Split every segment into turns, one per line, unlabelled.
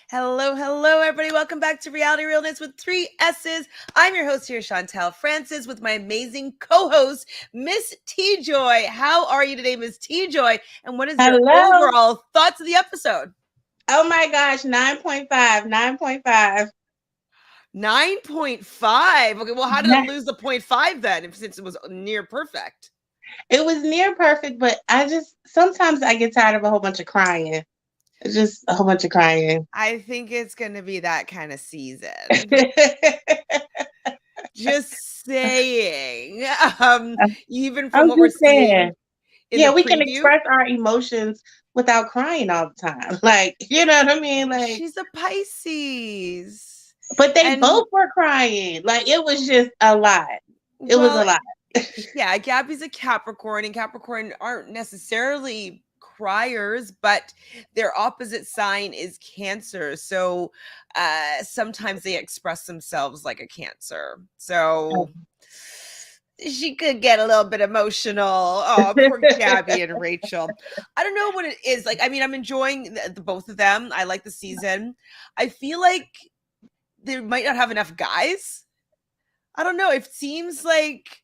Hello, hello, everybody. Welcome back to Reality Realness with 3 S's. I'm your host here, Chantele Francis, with my amazing co-host, Miss TJoy. How are you today, Miss TJoy? And what is your
Hello.
overall thoughts of the episode?
Oh my gosh, 9.5, 9.5.
9.5. Okay, well, how did it lose the 0.5 then, since it was near perfect?
It was near perfect, but sometimes I get tired of a whole bunch of crying. It's just a whole bunch of crying.
I think it's going to be that kind of season. Just saying. Even from
I'm
what we're
just
seeing
saying.
in the
Yeah, we can
preview.
express our emotions without crying all the time. Like, you know what I mean? Like,
She's a Pisces.
but they
And
both were crying. Like, it was just a lot. It was
well,
a lot.
yeah, Gabby's a Capricorn, and Capricorn aren't necessarily criers, but their opposite sign is Cancer. So sometimes they express themselves like a Cancer. So she could get a little bit emotional. Oh, poor Gabby and Rachel. I don't know what it is. Like, I mean, I'm enjoying the both of them. I like the season. I feel like they might not have enough guys. I don't know. It seems like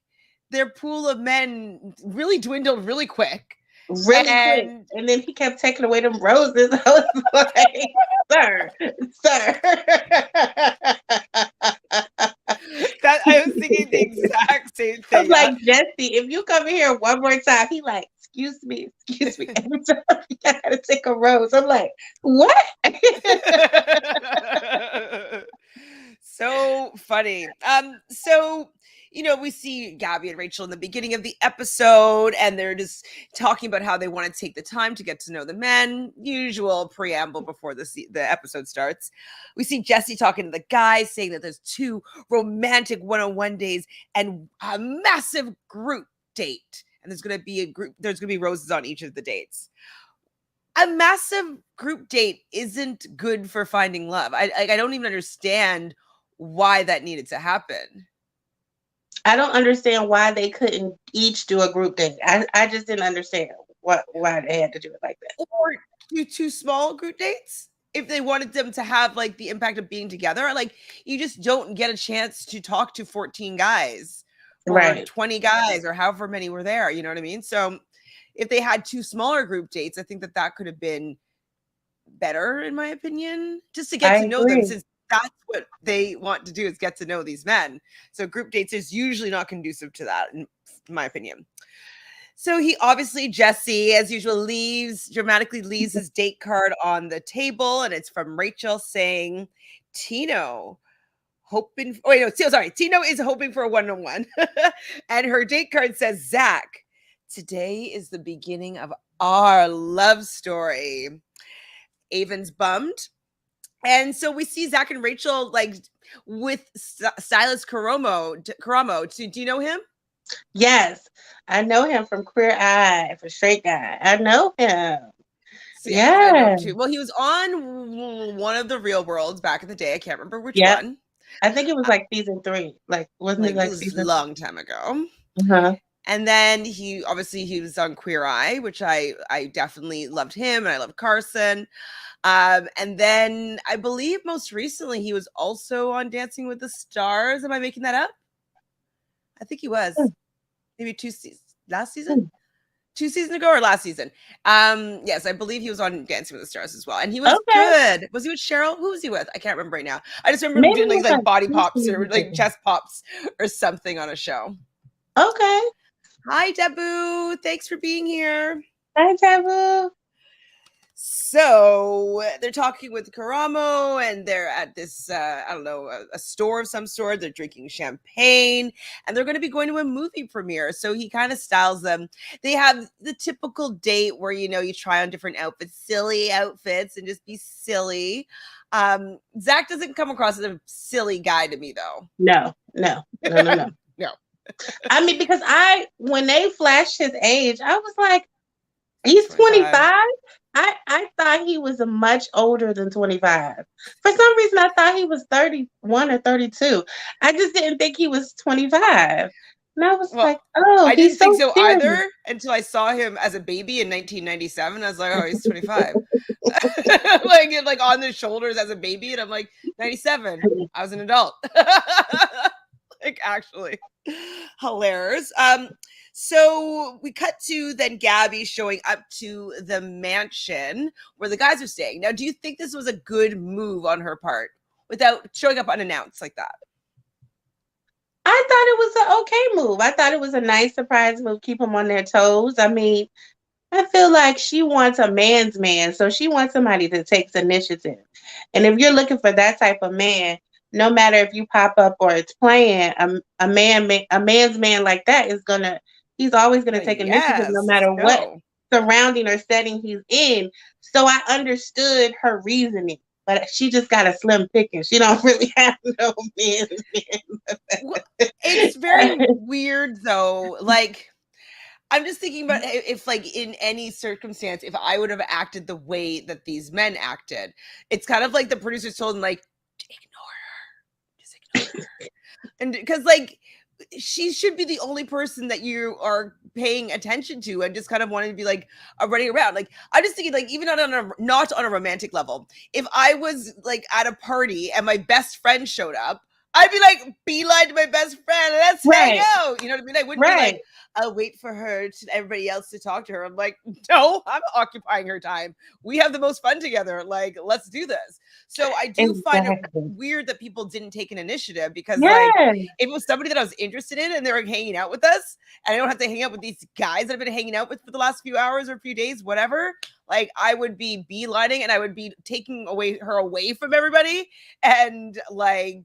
their pool of men really dwindled really quick.
Really quick.
And
And then he kept taking away them roses. I was like, sir, sir.
that I was thinking the exact same
I was
thing.
like, Jesse, if you come in here one more time, he like, excuse me. Every time I gotta take a rose. I'm like, what?
So funny. So we see Gabby and Rachel in the beginning of the episode, and they're just talking about how they want to take the time to get to know the men. Usual preamble before the episode starts. We see Jesse talking to the guys, saying that there's 2 romantic one-on-one days and a massive group date, and there's going to be roses on each of the dates. A massive group date isn't good for finding love. I don't even understand why that needed to happen.
I don't understand why they couldn't each do a group date. I just didn't understand why they had to do it like that.
Or do 2 small group dates if they wanted them to have like the impact of being together. Like, you just don't get a chance to talk to 14 guys or
Right.
20 guys or however many were there. You know what I mean? So if they had 2 smaller group dates, I think that could have been better, in my opinion, just to get
I
to know them,
agree.
since that's what they want to do, is get to know these men. So group dates is usually not conducive to that, in my opinion. So Jesse, as usual, dramatically leaves his date card on the table, and it's from Rachel saying, Tino is hoping for a one-on-one. And her date card says, Zach, today is the beginning of our love story. Avon's bummed. And so we see Zach and Rachel like with Stylist Karamo. Do you know him?
Yes. I know him from Queer Eye for Straight Guy. I know him.
See, I know
Yeah.
him too. Well, he was on one of the Real Worlds back in the day. I can't remember which
Yep.
one.
I think it was like season 3. Like, wasn't it
Like, it
like
was a
season?
long time ago.
Uh-huh.
And then he was on Queer Eye, which I definitely loved him, and I loved Carson. And then I believe most recently he was also on Dancing with the Stars. Am I making that up? I think he was. Maybe last season? 2 seasons ago or last season? Yes, I believe he was on Dancing with the Stars as well. And he was
Okay.
good. Was he with Cheryl? Who was he with? I can't remember right now. I just remember him
Maybe it
doing
was
like body
2
pops or
seasons
like
ago.
chest pops or something on a show.
Okay.
Hi, Debu. Thanks for being here.
Hi, Taboo.
So they're talking with Karamo, and they're at this, I don't know, a store of some sort. They're drinking champagne, and they're going to be going to a movie premiere. So he kind of styles them. They have the typical date where, you try on different outfits, silly outfits, and just be silly. Zach doesn't come across as a silly guy to me, though.
No.
No.
I mean, because when they flashed his age, I was like, he's 25. I thought he was much older than 25. For some reason, I thought he was 31 or 32. I just didn't think he was 25. And I was
Well,
like, oh,
I
he's
didn't think
so
so
serious.
either until I saw him as a baby in 1997. I was like, oh, he's 25. like on the shoulders as a baby, and I'm like, 97. I was an adult. Like actually hilarious. So we cut to then Gabby showing up to the mansion where the guys are staying. Now, do you think this was a good move on her part without showing up unannounced like that?
I thought it was an okay move. I thought it was a nice surprise move, keep them on their toes. I mean, I feel like she wants a man's man, so she wants somebody that takes initiative. And if you're looking for that type of man, no matter if you pop up or it's playing, a man's man like that he's always gonna take initiative no
Yes, let's
matter what
go.
surrounding or setting he's in. So I understood her reasoning, but she just got a slim picking. She don't really have no man's
It's very
man.
weird though. Like, I'm just thinking about if, like, in any circumstance, if I would have acted the way that these men acted. It's kind of like the producers told them, like, ignore her, just ignore her, and because like she should be the only person that you are paying attention to, and just kind of wanting to be like running around. Like, I'm just thinking, like, even not on a romantic level, if I was like at a party and my best friend showed up, I'd be like beeline to my best friend, let's hang
Right,
out. You know what I mean? I wouldn't be
right.
like, I'll wait for her to everybody else to talk to her. I'm like, no, I'm occupying her time. We have the most fun together. Like, let's do this. So I do find it
Exactly.
weird that people didn't take an initiative, because like
Yeah.
if it was somebody that I was interested in and they were hanging out with us, and I don't have to hang out with these guys that I've been hanging out with for the last few hours or few days, whatever, like I would be beelining and I would be taking her away from everybody. And like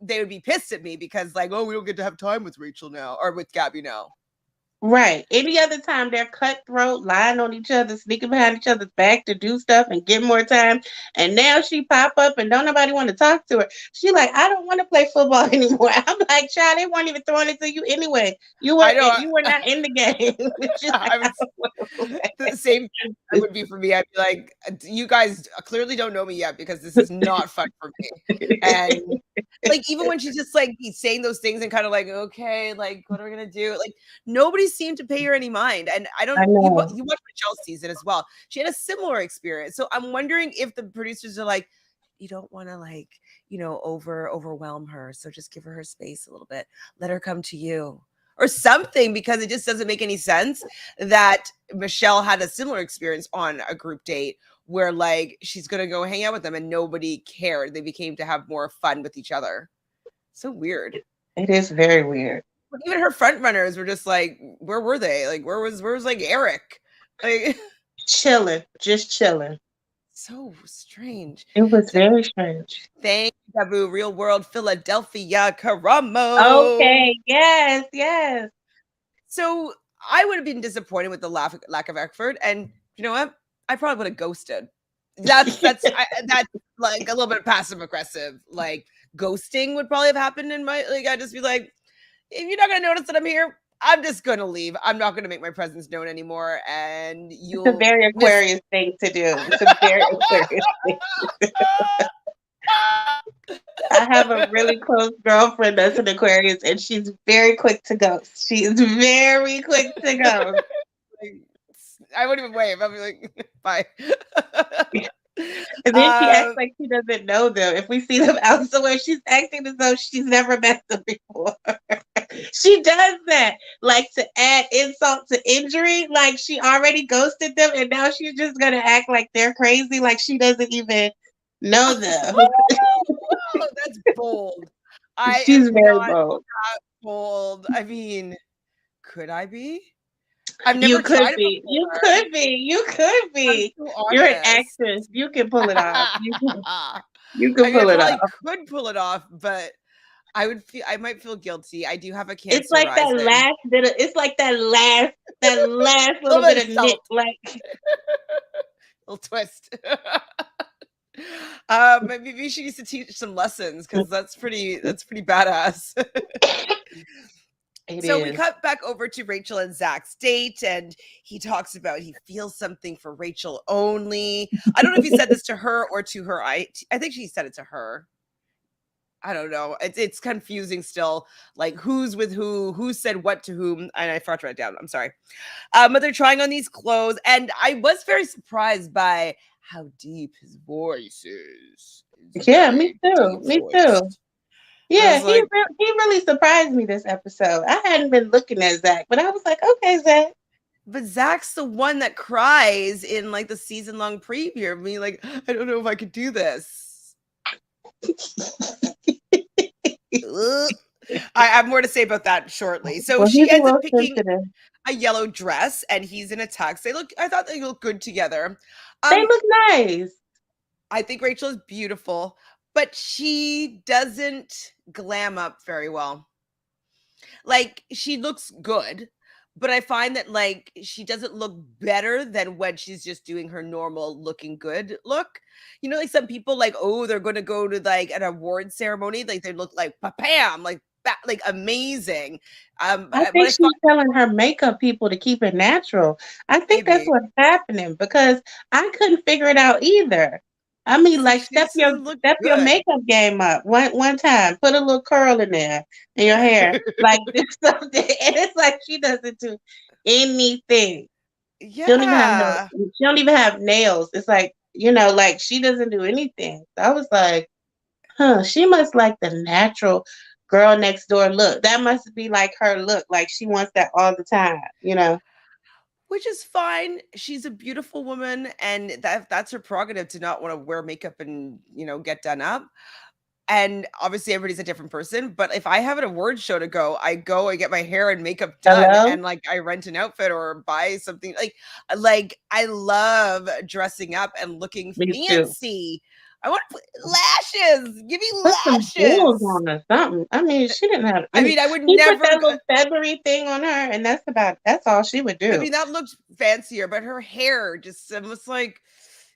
they would be pissed at me because like, oh, we don't get to have time with Rachel now or with Gabby now.
Right. Any other time they're cutthroat, lying on each other, sneaking behind each other's back to do stuff and get more time. And now she pop up and don't nobody want to talk to her. She like, I don't want to play football anymore. I'm like, child, they weren't even throwing it to you anyway.
I know.
You were not in the game. She's like,
I
I
would
don't want to
the same thing that would be for me. I'd be like, you guys clearly don't know me yet because this is not fun for me. And like, even when she's just like saying those things and kind of like, okay, like, what are we gonna do? Like, nobody seemed to pay her any mind. And I don't,
I know.
you watched Michelle's season as well. She had a similar experience. So I'm wondering if the producers are like, you don't want to like, overwhelm her. So just give her space a little bit. Let her come to you or something, because it just doesn't make any sense that Michelle had a similar experience on a group date where like she's gonna go hang out with them and nobody cared. They became to have more fun with each other. So weird.
It is very weird.
But even her front runners were just like, where were they? Like, where was like Eric? Like,
Chilling, just chilling.
so strange.
It was
So
very strange.
thank you, Taboo, Real World, Philadelphia, Karamo.
Okay, yes, yes.
So I would have been disappointed with the lack of effort, and you know what? I probably would have ghosted. That's like a little bit passive aggressive. Like ghosting would probably have happened in my like. I'd just be like, if you're not gonna notice that I'm here, I'm just gonna leave. I'm not gonna make my presence known anymore, and
It's a
you'll
very
miss.
Aquarius thing to do. It's a very Aquarius thing. I have a really close girlfriend that's an Aquarius, and she's very quick to ghost. She is very quick to ghost.
Like, I wouldn't even wave. I'd be like, bye.
And then she acts like she doesn't know them. If we see them out somewhere, she's acting as though she's never met them before. She does that, like to add insult to injury. Like she already ghosted them, and now she's just gonna act like they're crazy, like she doesn't even know them.
Oh, that's bold. I
She's
am
very
not
bold.
that bold. I mean, could I be? I've
You
never
could
tried it
be. You
before.
could be. You could
I'm
be.
so
You're an
honest.
actress. You can pull it off. You
I
can
mean, I
pull it
probably
off.
could pull it off, but I might feel guilty. I do have a
It's
Cancer
like that
rising.
last bit of. It's like that last
A little
little
bit
bit
of
of nit.
salt,
Like
little twist. Maybe we should use to teach some lessons because that's pretty badass.
it
So we
is.
cut back over to Rachel and Zach's date, and he talks about he feels something for Rachel only. I don't know if he said this to her or to her. I think she said it to her. I don't know. It's confusing still. Like who's with who said what to whom, and I forgot to write it down. I'm sorry. But they're trying on these clothes, and I was very surprised by how deep his voice is. It's
Yeah, me
very
too.
deep
Me too.
voiced. And I
Yeah,
was like,
he really surprised me this episode. I hadn't been looking at Zach, but I was like, okay, Zach.
but Zach's the one that cries in like the season long preview of me, like, I don't know if I could do this. I have more to say about that shortly. So
Well,
she
he's a
ends up
little
picking
sensitive.
a yellow dress, and he's in a tux. I thought they look good together.
They look nice.
I think Rachel is beautiful, but she doesn't glam up very well. Like she looks good, but I find that like she doesn't look better than when she's just doing her normal looking good look. You know, like some people like, oh, they're going to go to like an award ceremony, like they look like bam, like like amazing.
I
But
think
I
she's
find
telling her makeup people to keep it natural. I think that's
maybe
what's happening because I couldn't figure it out either. I mean,
it's like
like
she just doesn't look
step your
good.
makeup game up one time. Put a little curl in there in your hair, like do something, and it's like she doesn't do anything. She don't even have no.
Yeah.
She don't even have nails. It's like like she doesn't do anything. So I was like, huh? She must like the natural girl next door look. That must be like her look. Like she wants that all the time.
Which is fine. She's a beautiful woman, and that's her prerogative to not want to wear makeup and get done up. And obviously, everybody's a different person. But if I have an award show to go, I go and get my hair and makeup done,
Hello?
and like I rent an outfit or buy something. Like I love dressing up and looking
Me too.
fancy. I want lashes. Give me
Put some jewels
lashes.
on or something. I mean, she didn't have
I
any.
mean, I would
He put
never.
that little feathery thing on her, and that's all she would
I
do.
mean, that looked fancier, but her hair just almost like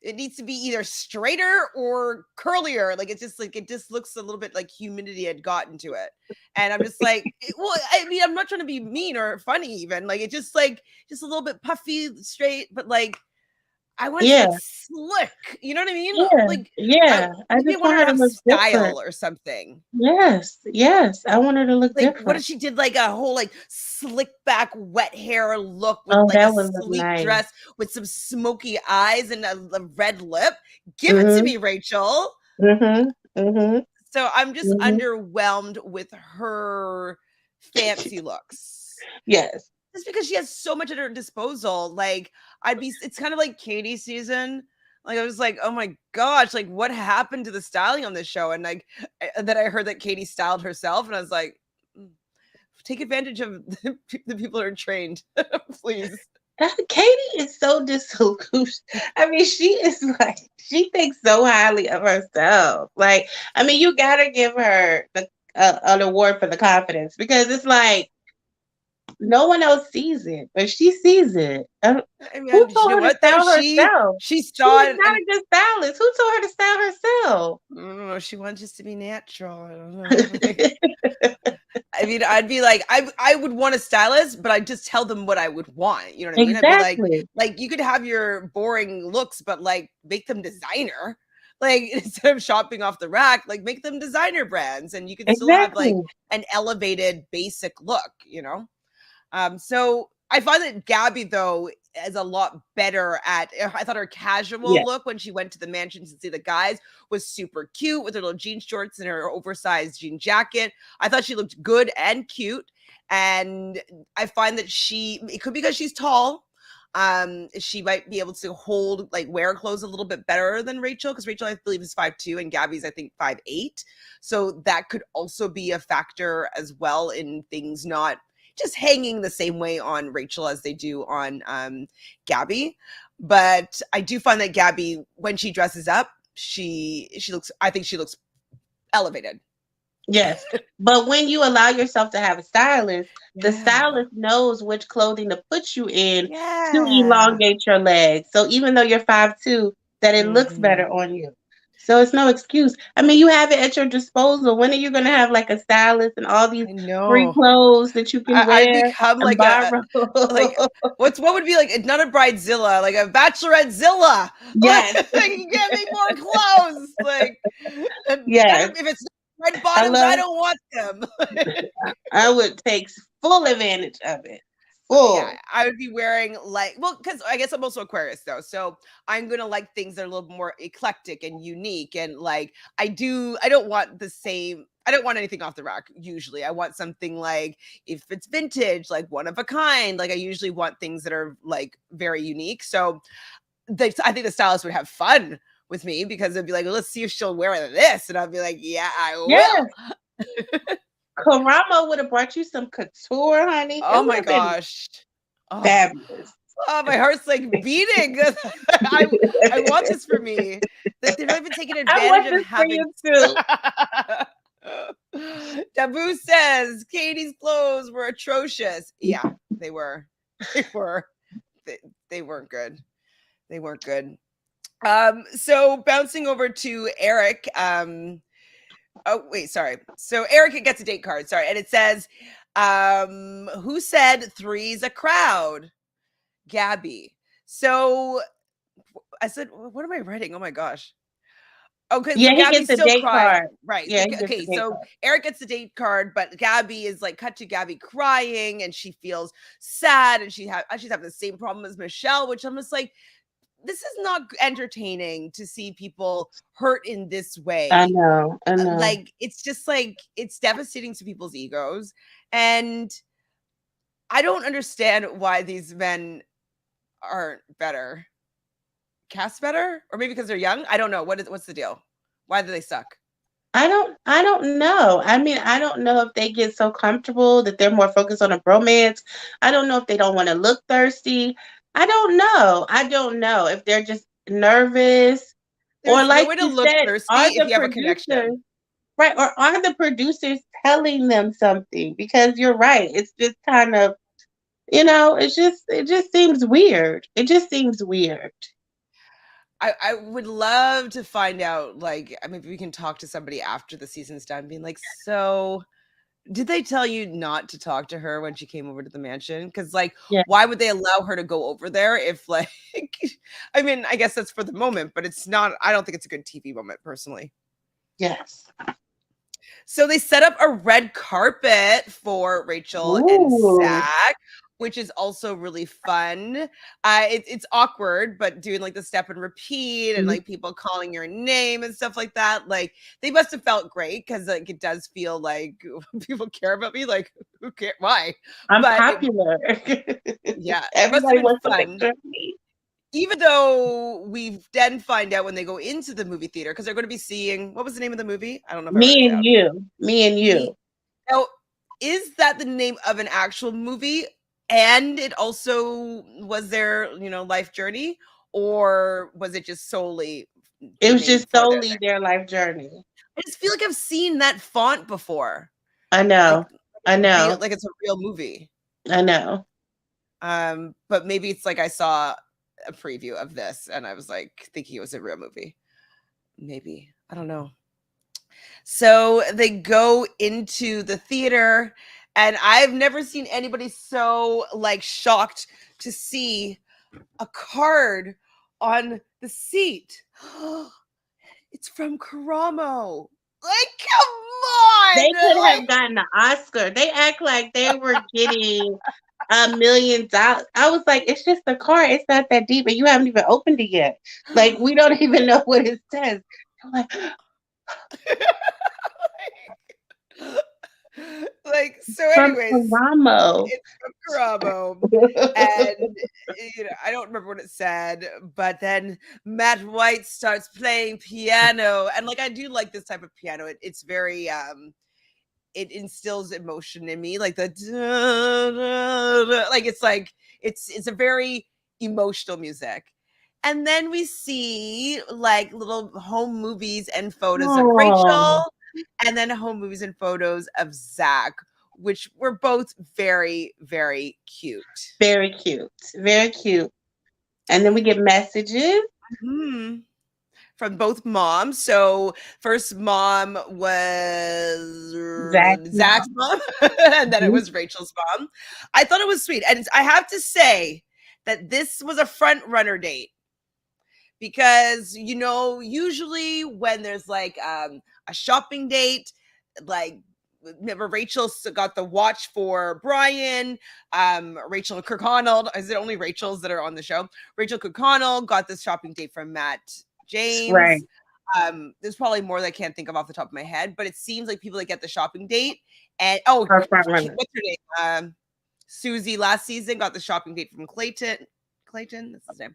it needs to be either straighter or curlier. Like it just looks a little bit like humidity had gotten to it. And I'm just like, well, I mean, I'm not trying to be mean or funny even. Like it just just a little bit puffy, straight, but like I want it
Yeah,
like slick. You know what I mean?
yeah,
Like
yeah. I
maybe I
just
want
want
her
her
to
to
have
look different.
style or something.
Yes, yes. I want her to look
Like, what
different.
if she did like a whole like slick back wet hair look with
Oh,
like a
that would look
sleek
nice.
dress with some smoky eyes and a red lip? Give it to
Mhm,
me, Rachel.
mhm, mhm,
So I'm just
mhm.
underwhelmed with her fancy looks.
Yes.
Just because she has so much at her disposal. Like it's kind of like Katie's season. Like I was like, oh my gosh, like what happened to the styling on this show? And like then I heard that Katie styled herself, and I was like, "Mm, take advantage of the people who are trained, please."
Katie is so disillusioned. I mean, she is like she thinks so highly of herself. Like, I mean, you gotta give her an award for the confidence because it's like no one else sees it, but she sees it.
I
Who
mean, you
told
know
her to
what though?
style
She
herself?
she
She
saw
is
it,
not
and
a good stylist. Who told her to style herself?
I don't know. She wants just to be natural. I don't know. Like, I mean, I'd be like, I would want a stylist, but I'd just tell them what I would want. You know what I mean? I'd be
Exactly.
like you could have your boring looks, but like make them designer. Like instead of shopping off the rack, like make them designer brands, and you can still have like
Exactly.
an elevated basic look. So I find that Gabby though is a lot better at. I thought her casual
Yeah.
look when she went to the mansions to see the guys was super cute with her little jean shorts and her oversized jean jacket. I thought she looked good and cute, and I find that it could be because she's tall. She might be able to hold like wear clothes a little bit better than Rachel, because Rachel I believe is 5'2" and Gabby's I think 5'8", so that could also be a factor as well in things not just hanging the same way on Rachel as they do on Gabby. But I do find that Gabby, when she dresses up, I think she looks elevated.
Yes. But when you allow yourself to have a stylist, the
Yeah.
stylist knows which clothing to put you in to
Yeah.
elongate your legs. So even though you're 5'2", that it looks better
Mhm.
on you. So it's no excuse. I mean, you have it at your disposal. When are you going to have like a stylist and all these
I
free
know.
clothes that you can
I'd
wear
become
and
like
borrow?
like what would be like not a bridezilla, like a bachelorette zilla. Like
Yes.
get me more clothes. Like and
Yes.
if it's red bottoms, I don't want them.
I would take full advantage of it.
Yeah,
Full.
I would be wearing because I guess I'm also Aquarius though, so I'm gonna like things that are a little more eclectic and unique, and like I don't want the same. I don't want anything off the rack. Usually, I want something like if it's vintage, like one of a kind. Like I usually want things that are like very unique. So I think the stylist would have fun with me because they'd be like, well, let's see if she'll wear this, and I'll be like, yeah, I will.
Karamo would have brought you some couture, honey.
Oh my gosh.
Fabulous.
Oh, my heart's like beating. I want this for me. That they're not even taking advantage of having. Taboo says Katie's clothes were atrocious. Yeah, they were. They weren't good. They weren't good. So bouncing over to Eric. Oh, wait, sorry. So Eric gets a date card. Sorry. And it says, who said three's a crowd? Gabby. So I said, what am I writing? Oh my gosh. Okay,
yeah,
so
he
Gabby's
gets the
still
date
crying.
card.
Right.
Yeah,
Okay, so Eric gets the date card, but Gabby is like cut to Gabby crying and she feels sad and she's having the same problem as Michelle, which I'm just like, this is not entertaining to see people hurt in this way.
I know.
Like, it's just like, it's devastating to people's egos. And I don't understand why these men aren't better. Cast better? Or maybe because they're young? I don't know. What's the deal? Why do they suck?
I don't know. I mean, I don't know if they get so comfortable that they're more focused on a bromance. I don't know if they don't want to look thirsty. I don't know if they're just nervous.
There's
or like
no way to
you
look
said,
thirsty
are
if
the
you have a
producers
connection.
right? Or are the producers telling them something? Because you're right. It's just kind of, it just seems weird. It just seems weird.
I would love to find out, like, maybe we can talk to somebody after the season's done, being like, so did they tell you not to talk to her when she came over to the mansion? Because, like, why would they allow her to go over there if, like, I mean, I guess that's for the moment, but it's not, I don't think it's a good TV moment, personally.
Yes.
So they set up a red carpet for Rachel and Zach, which is also really fun. It's awkward, but doing like the step and repeat and like people calling your name and stuff like that. Like they must have felt great because like it does feel like people care about me. Like who cares? Why?
I'm popular.
Yeah,
everybody wants to picture me.
Even though we then find out when they go into the movie theater, because they're going to be seeing, what was the name of the movie? I don't know.
Me and You.
Now, is that the name of an actual movie? And it also was their, life journey? Or was it just solely?
It was just solely their life journey.
I just feel like I've seen that font before.
I know.
Like it's a real movie.
I know.
But maybe it's like I saw a preview of this and I was like thinking it was a real movie. Maybe. I don't know. So they go into the theater and I've never seen anybody so like shocked to see a card on the seat. It's from Karamo. Like, come on.
They could have gotten an Oscar. They act like they were getting $1 million. I was like, it's just a card. It's not that deep, and you haven't even opened it yet. Like, we don't even know what it says. I'm like,
so anyways,
it's from
Karamo. And I don't remember what it said, but then Matt White starts playing piano, and like I do like this type of piano. It's very it instills emotion in me, like the like it's a very emotional music. And then we see like little home movies and photos of Rachel, and then home movies and photos of Zach, which were both very, very cute.
Very cute. Very cute. And then we get messages.
From both moms. So first mom was Zach's mom, and then it was Rachel's mom. I thought it was sweet. And I have to say that this was a front runner date. Because, usually when there's like a shopping date, like remember Rachel got the watch for Brian. Rachel Kirkconnell. Is it only Rachels that are on the show? Rachel Kirkconnell got this shopping date from Matt
Right.
James. There's probably more that I can't think of off the top of my head, but it seems like people that get the shopping date and
Her front runner.
what's her name? Susie last season got the shopping date from Clayton. Clayton, that's his name.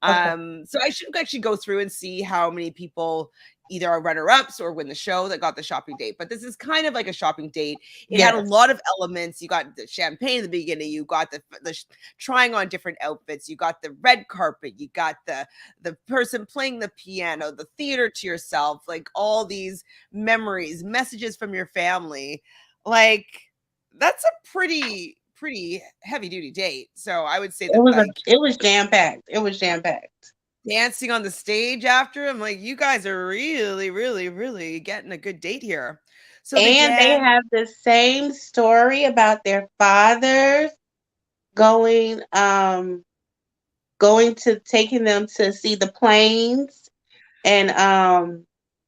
Okay.
So I should actually go through and see how many people either are runner-ups or win the show that got the shopping date. But this is kind of like a shopping date. It had a
Yes.
lot of elements. You got the champagne in the beginning. You got the trying on different outfits. You got the red carpet. You got the person playing the piano, the theater to yourself, like all these memories, messages from your family. Like that's a pretty heavy duty date. So I would say that
It was jam packed. It was jam packed.
dancing on the stage after, I'm like, you guys are really, really, really getting a good date here. So
And they have the same story about their fathers going going to taking them to see the planes and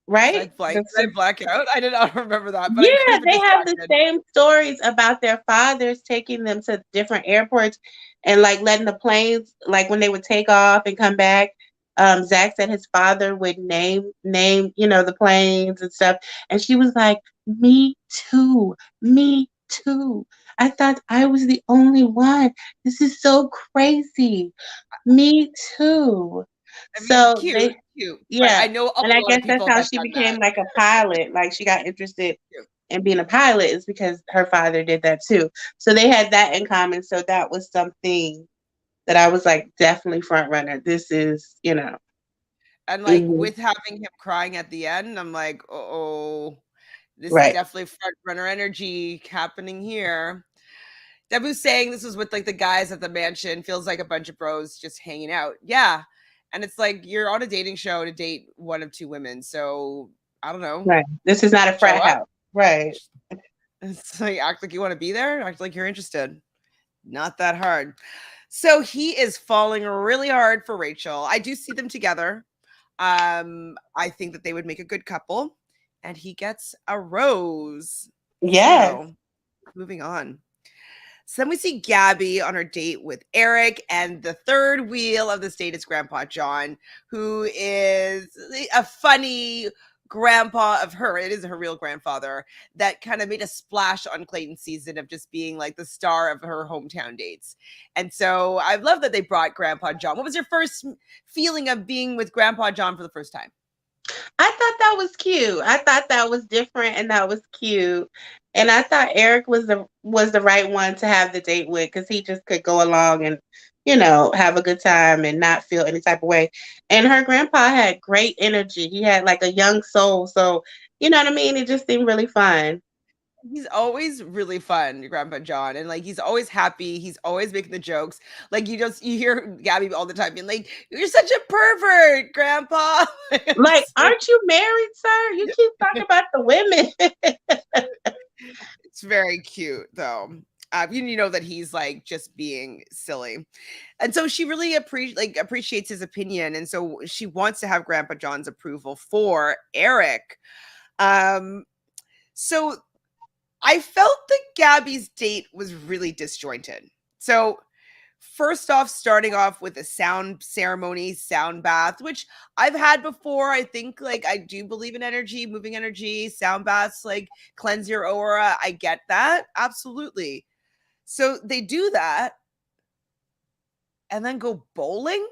right?
did I black out? I did not remember that, but I could
Yeah,
have been
they have the
distracted.
same stories about their fathers taking them to different airports and like letting the planes, like when they would take off and come back. Zach said his father would name, the planes and stuff. And she was like, me too, me too. I thought I was the only one. This is so crazy. Me too.
I mean,
So
cute,
they,
cute. But
yeah.
I know a
And I
lot
guess
of
that's
people
how
have
she
done that.
became like a pilot. Like she got interested
Cute.
in being a pilot is because her father did that too. So they had that in common. So that was something that I was like, definitely front runner. This is,
And like
mhm,
with having him crying at the end, I'm like, oh, this is
right.
definitely front runner energy happening here. Debu's saying this was with like the guys at the mansion, feels like a bunch of bros just hanging out. Yeah. And it's like you're on a dating show to date one of two women. So I don't know.
Right. This is not a
Show
frat
up.
house. Right.
It's like act like you want to be there, act like you're interested. Not that hard. So he is falling really hard for Rachel. I do see them together. I think that they would make a good couple. And he gets a rose.
Yes.
So moving on. So then we see Gabby on her date with Eric, and the third wheel of this date is Grandpa John, who is a funny grandpa of her. It is her real grandfather that kind of made a splash on Clayton's season of just being like the star of her hometown dates. And so I love that they brought Grandpa John. What was your first feeling of being with Grandpa John for the first time?
I thought that was cute. I thought that was different and that was cute. And I thought Eric was the right one to have the date with because he just could go along and, have a good time and not feel any type of way. And her grandpa had great energy. He had like a young soul. So, you know what I mean? It just seemed really fun.
He's always really fun, your Grandpa John, and like he's always happy. He's always making the jokes. Like you hear Gabby all the time being like, "You're such a pervert, Grandpa."
Like, aren't you married, sir? You keep talking about the women.
It's very cute, though. You know that he's like just being silly, and so she really appreciates his opinion, and so she wants to have Grandpa John's approval for Eric. So I felt that Gabby's date was really disjointed. So, first off, starting off with a sound ceremony, sound bath, which I've had before. I think like I do believe in energy, moving energy, sound baths, like cleanse your aura. I get that. Absolutely. So they do that and then go bowling.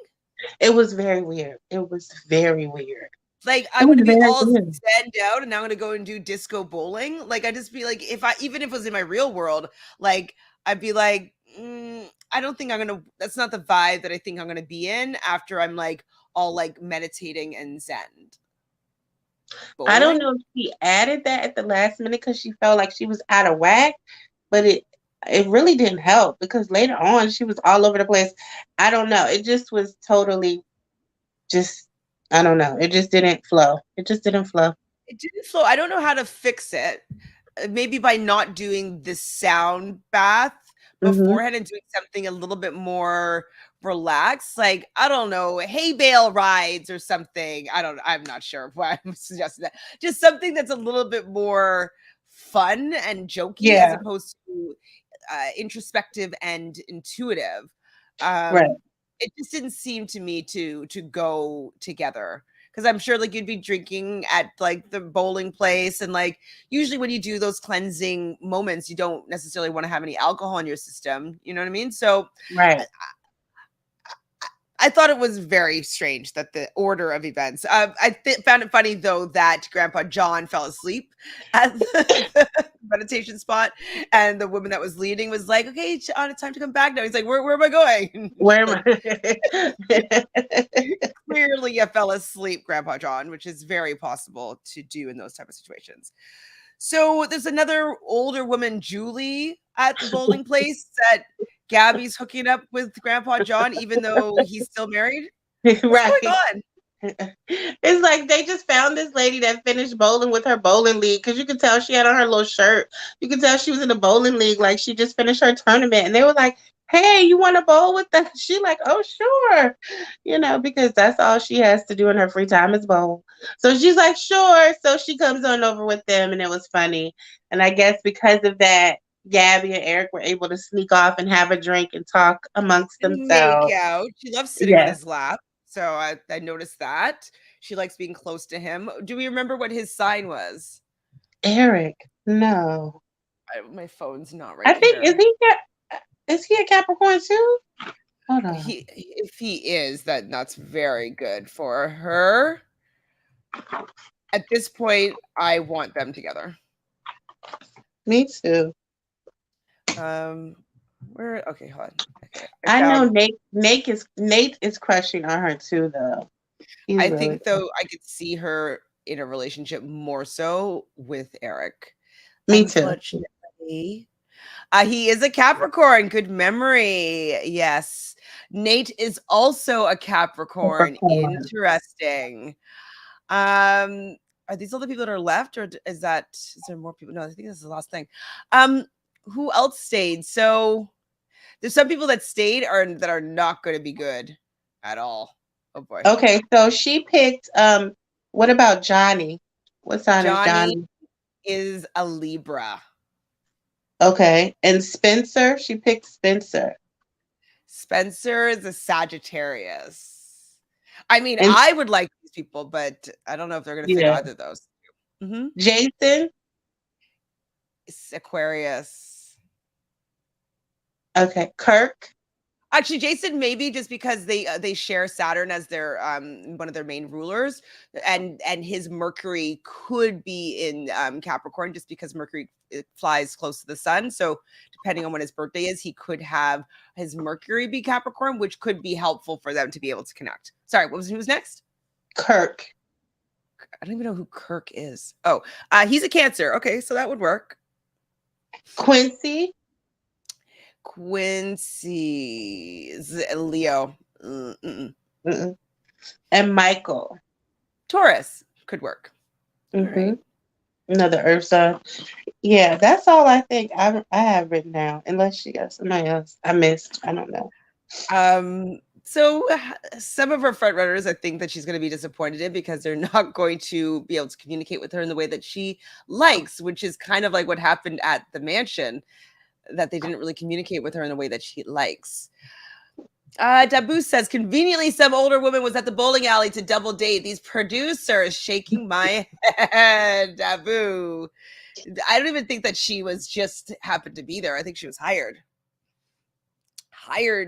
It was very weird. It was very weird.
Like
It
I'm
was
gonna be
very
all
weird.
zen out and now I'm gonna go and do disco bowling. Like I just be like, if I even if it was in my real world, like I'd be like, I don't think I'm gonna. That's not the vibe that I think I'm gonna be in after I'm like all like meditating and zen.
I don't
Bowling.
know if she added that at the last minute because she felt like she was out of whack, but it really didn't help because later on she was all over the place. I don't know. It just was totally just I don't know. It just didn't flow. It just didn't flow.
It didn't flow. I don't know how to fix it. Maybe by not doing the sound bath
Hmm.
beforehand and doing something a little bit more relaxed, like, I don't know, hay bale rides or something. I'm not sure why I'm suggesting that. Just something that's a little bit more fun and jokey as
Yeah.
opposed to introspective and intuitive.
Right.
It just didn't seem to me to go together, because I'm sure like you'd be drinking at like the bowling place, and like usually when you do those cleansing moments, you don't necessarily want to have any alcohol in your system. You know what I mean? So
Right.
I thought it was very strange that the order of events. I found it funny though that Grandpa John fell asleep at the meditation spot, and the woman that was leading was like, "Okay, John, it's time to come back now." He's like, "Where am I going?"
Where am
Like,
I?
clearly, you fell asleep, Grandpa John, which is very possible to do in those type of situations. So there's another older woman, Julie, at the bowling place that Gabby's hooking up with Grandpa John, even though he's still married. What's going
Right.
on?
It's like they just found this lady that finished bowling with her bowling league, because you could tell she had on her little shirt. You could tell she was in the bowling league, like she just finished her tournament. And they were like, "Hey, you want to bowl with us?" She like, "Oh, sure," because that's all she has to do in her free time is bowl. So she's like, "Sure." So she comes on over with them, and it was funny. And I guess because of that, Gabby and Eric were able to sneak off and have a drink and talk amongst
Make
themselves.
out. She loves sitting on
Yes,
his lap. So I noticed that. She likes being close to him. Do we remember what his sign was?
Eric. No.
My phone's not
I
right
think
here.
is he a Capricorn too? Hold on.
If he is, that's very good for her. At this point, I want them together.
Me too.
Where? Okay, hold on. Okay,
I know Nate is crushing on her too though. He's
I
really
think though I could see her in a relationship more so with Eric.
me too.
Unfortunately, he is a Capricorn. Good memory. Yes. Nate is also a Capricorn.
Capricorn.
Interesting. Um, are these all the people that are left, or is there more people? No, I think this is the last thing. Um, who else stayed? So there's some people that stayed that are not going to be good at all. Oh boy.
Okay, so she picked what about Johnny? What sign is
Johnny
Johnny?
is a Libra.
Okay. And Spencer, she picked Spencer.
Spencer is a Sagittarius. I mean,
And
I would like these people, but I don't know if they're going to fit
yeah.
either of those. Mm-hmm.
Jason.
It's Aquarius.
Okay. Kirk.
Actually, Jason, maybe just because they share Saturn as their one of their main rulers, and his Mercury could be in Capricorn, just because Mercury flies close to the sun. So depending on when his birthday is, he could have his Mercury be Capricorn, which could be helpful for them to be able to connect. Sorry, who's next?
Kirk.
I don't even know who Kirk is. Oh, he's a Cancer. Okay, so that would work.
Quincy.
Quincy is Leo. Mm-mm.
Mm-mm. And Michael.
Taurus could work.
Mm-hmm.
All right.
Another Earth sign. Yeah, that's all I think I have written down. Unless she got somebody else I missed. I don't know.
So some of her front runners, I think that she's going to be disappointed in, because they're not going to be able to communicate with her in the way that she likes, which is kind of like what happened at the mansion, that they didn't really communicate with her in the way that she likes. Dabu says, conveniently, some older woman was at the bowling alley to double date. These producers shaking my head. Dabu. I don't even think that she was just happened to be there. I think she was hired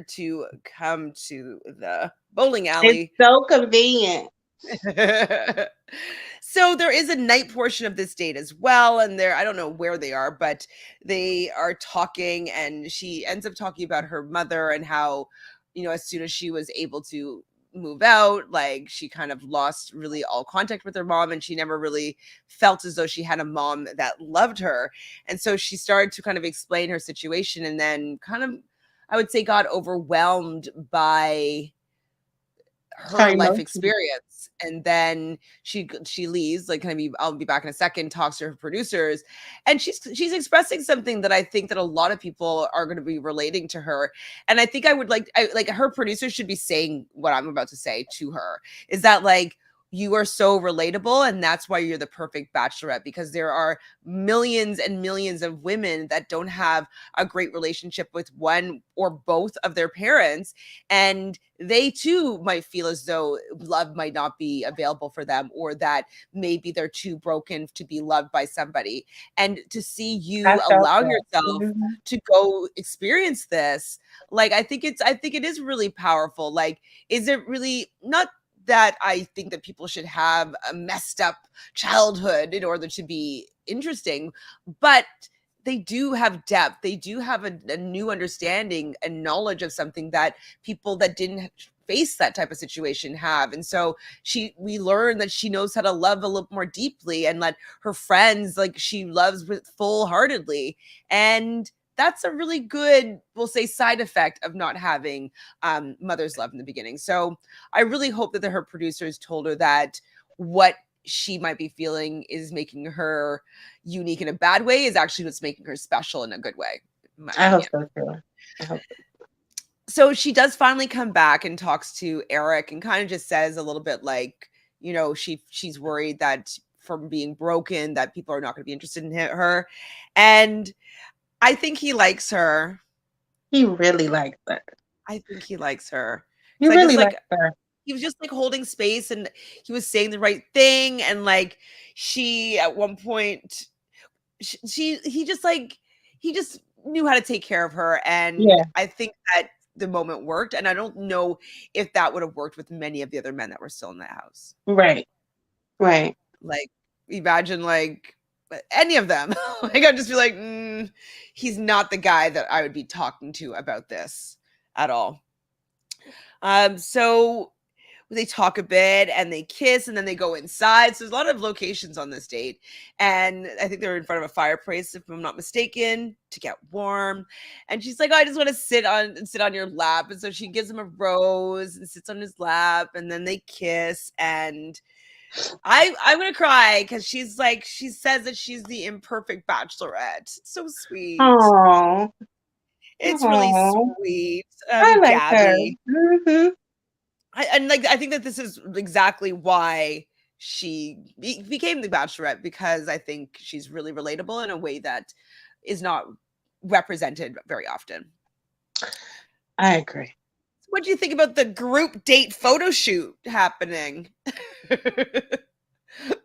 to come to the bowling alley.
It's so convenient.
So there is a night portion of this date as well, and I don't know where they are, but they are talking, and she ends up talking about her mother and how, as soon as she was able to move out, like she kind of lost really all contact with her mom, and she never really felt as though she had a mom that loved her. And so she started to kind of explain her situation, and then kind of, I would say, got overwhelmed by her life experience, and then she leaves, like, I'll be back in a second, talks to her producers, and she's expressing something that I think that a lot of people are going to be relating to her. And I think like her producers should be saying what I'm about to say to her, is that, like, you are so relatable, and that's why you're the perfect bachelorette, because there are millions and millions of women that don't have a great relationship with one or both of their parents, and they too might feel as though love might not be available for them, or that maybe they're too broken to be loved by somebody. And to see you allow yourself to go experience this, like, I think it is really powerful. Like, is it really not that I think that people should have a messed up childhood in order to be interesting, but they do have depth. They do have a new understanding and knowledge of something that people that didn't face that type of situation have. And so we learn that she knows how to love a little more deeply, and let her friends, like, she loves with full-heartedly. And that's a really good, we'll say, side effect of not having mother's love in the beginning. So I really hope that her producers told her that what she might be feeling is making her unique in a bad way is actually what's making her special in a good way.
I hope so too. I hope so.
So she does finally come back and talks to Eric, and kind of just says a little bit like, you know, she's worried that from being broken that people are not going to be interested in her. And I think he likes her.
He really likes her.
I think he likes her.
He really likes her.
He was just, like, holding space, and he was saying the right thing. And, like, she at one point, he just knew how to take care of her. And I think that the moment worked. And I don't know if that would have worked with many of the other men that were still in the house.
Right. Right.
Like, imagine, like, any of them. Like, I'd just be like, he's not the guy that I would be talking to about this at all. So they talk a bit and they kiss, and then they go inside. So there's a lot of locations on this date. And I think they're in front of a fireplace, if I'm not mistaken, to get warm. And she's like, oh, I just want to sit on your lap. And so she gives him a rose and sits on his lap, and then they kiss. And I'm gonna cry, because she says that she's the imperfect bachelorette. So sweet.
Oh,
it's really sweet.
I like
Gabby.
her. Mm-hmm.
I think that this is exactly why she became the bachelorette, because I think she's really relatable in a way that is not represented very often.
I agree.
What do you think about the group date photo shoot happening?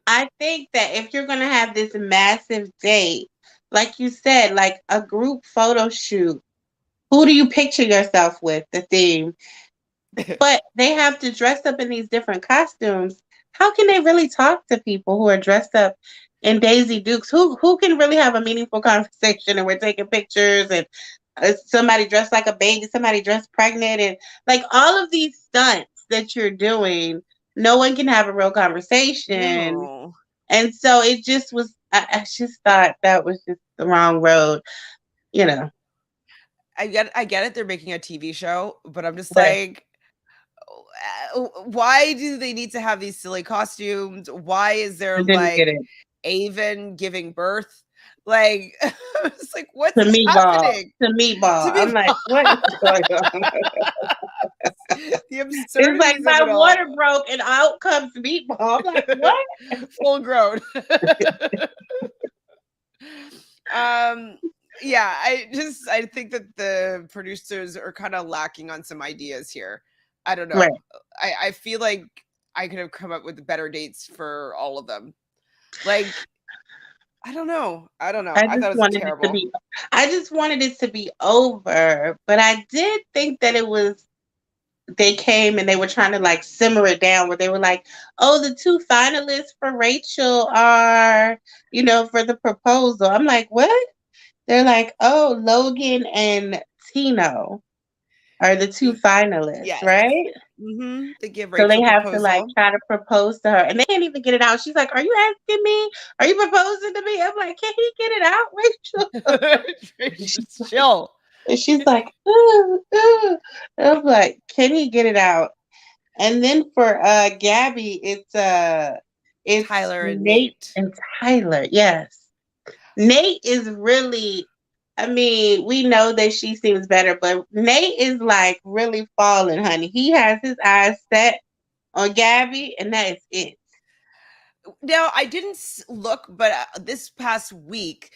I think that if you're going to have this massive date, like you said, like a group photo shoot, who do you picture yourself with, the theme? But they have to dress up in these different costumes. How can they really talk to people who are dressed up in Daisy Dukes? Who can really have a meaningful conversation? And we're taking pictures, and somebody dressed like a baby, somebody dressed pregnant, and like all of these stunts that you're doing, no one can have a real conversation. No. And so it just was, I just thought that was just the wrong road, you know.
I get it. They're making a TV show, but I'm just like, why do they need to have these silly costumes? Why is there like Avon giving birth? Like, it's like, what's happening?
To meatball. I'm like, what is going on?
The absurdity.
It's like my water broke and out comes meatball. I'm like, what?
Full grown. Yeah, I think that the producers are kind of lacking on some ideas here. I don't know. Right. I feel like I could have come up with better dates for all of them. Like, I don't know. I thought it was terrible.
I just wanted it to be over, but I did think that they came and they were trying to like simmer it down, where they were like, oh, the two finalists for Rachel are, for the proposal. I'm like, what? They're like, oh, Logan and Tino are the two finalists, right?
Mm-hmm. They give Rachel
so they have to like try to propose to her, and they can't even get it out. She's like, "Are you asking me? Are you proposing to me?" I'm like, "Can he get it out, Rachel?"
Chill.
And she's like, ooh, ooh. I'm like, "Can he get it out?" And then for Gabby, it's
Tyler and
Nate
Nate.
and Tyler. Yes. Nate is really, I mean, we know that she seems better, but Nate is like really falling, honey. He has his eyes set on Gabby, and that is it.
Now, I didn't look, but this past week,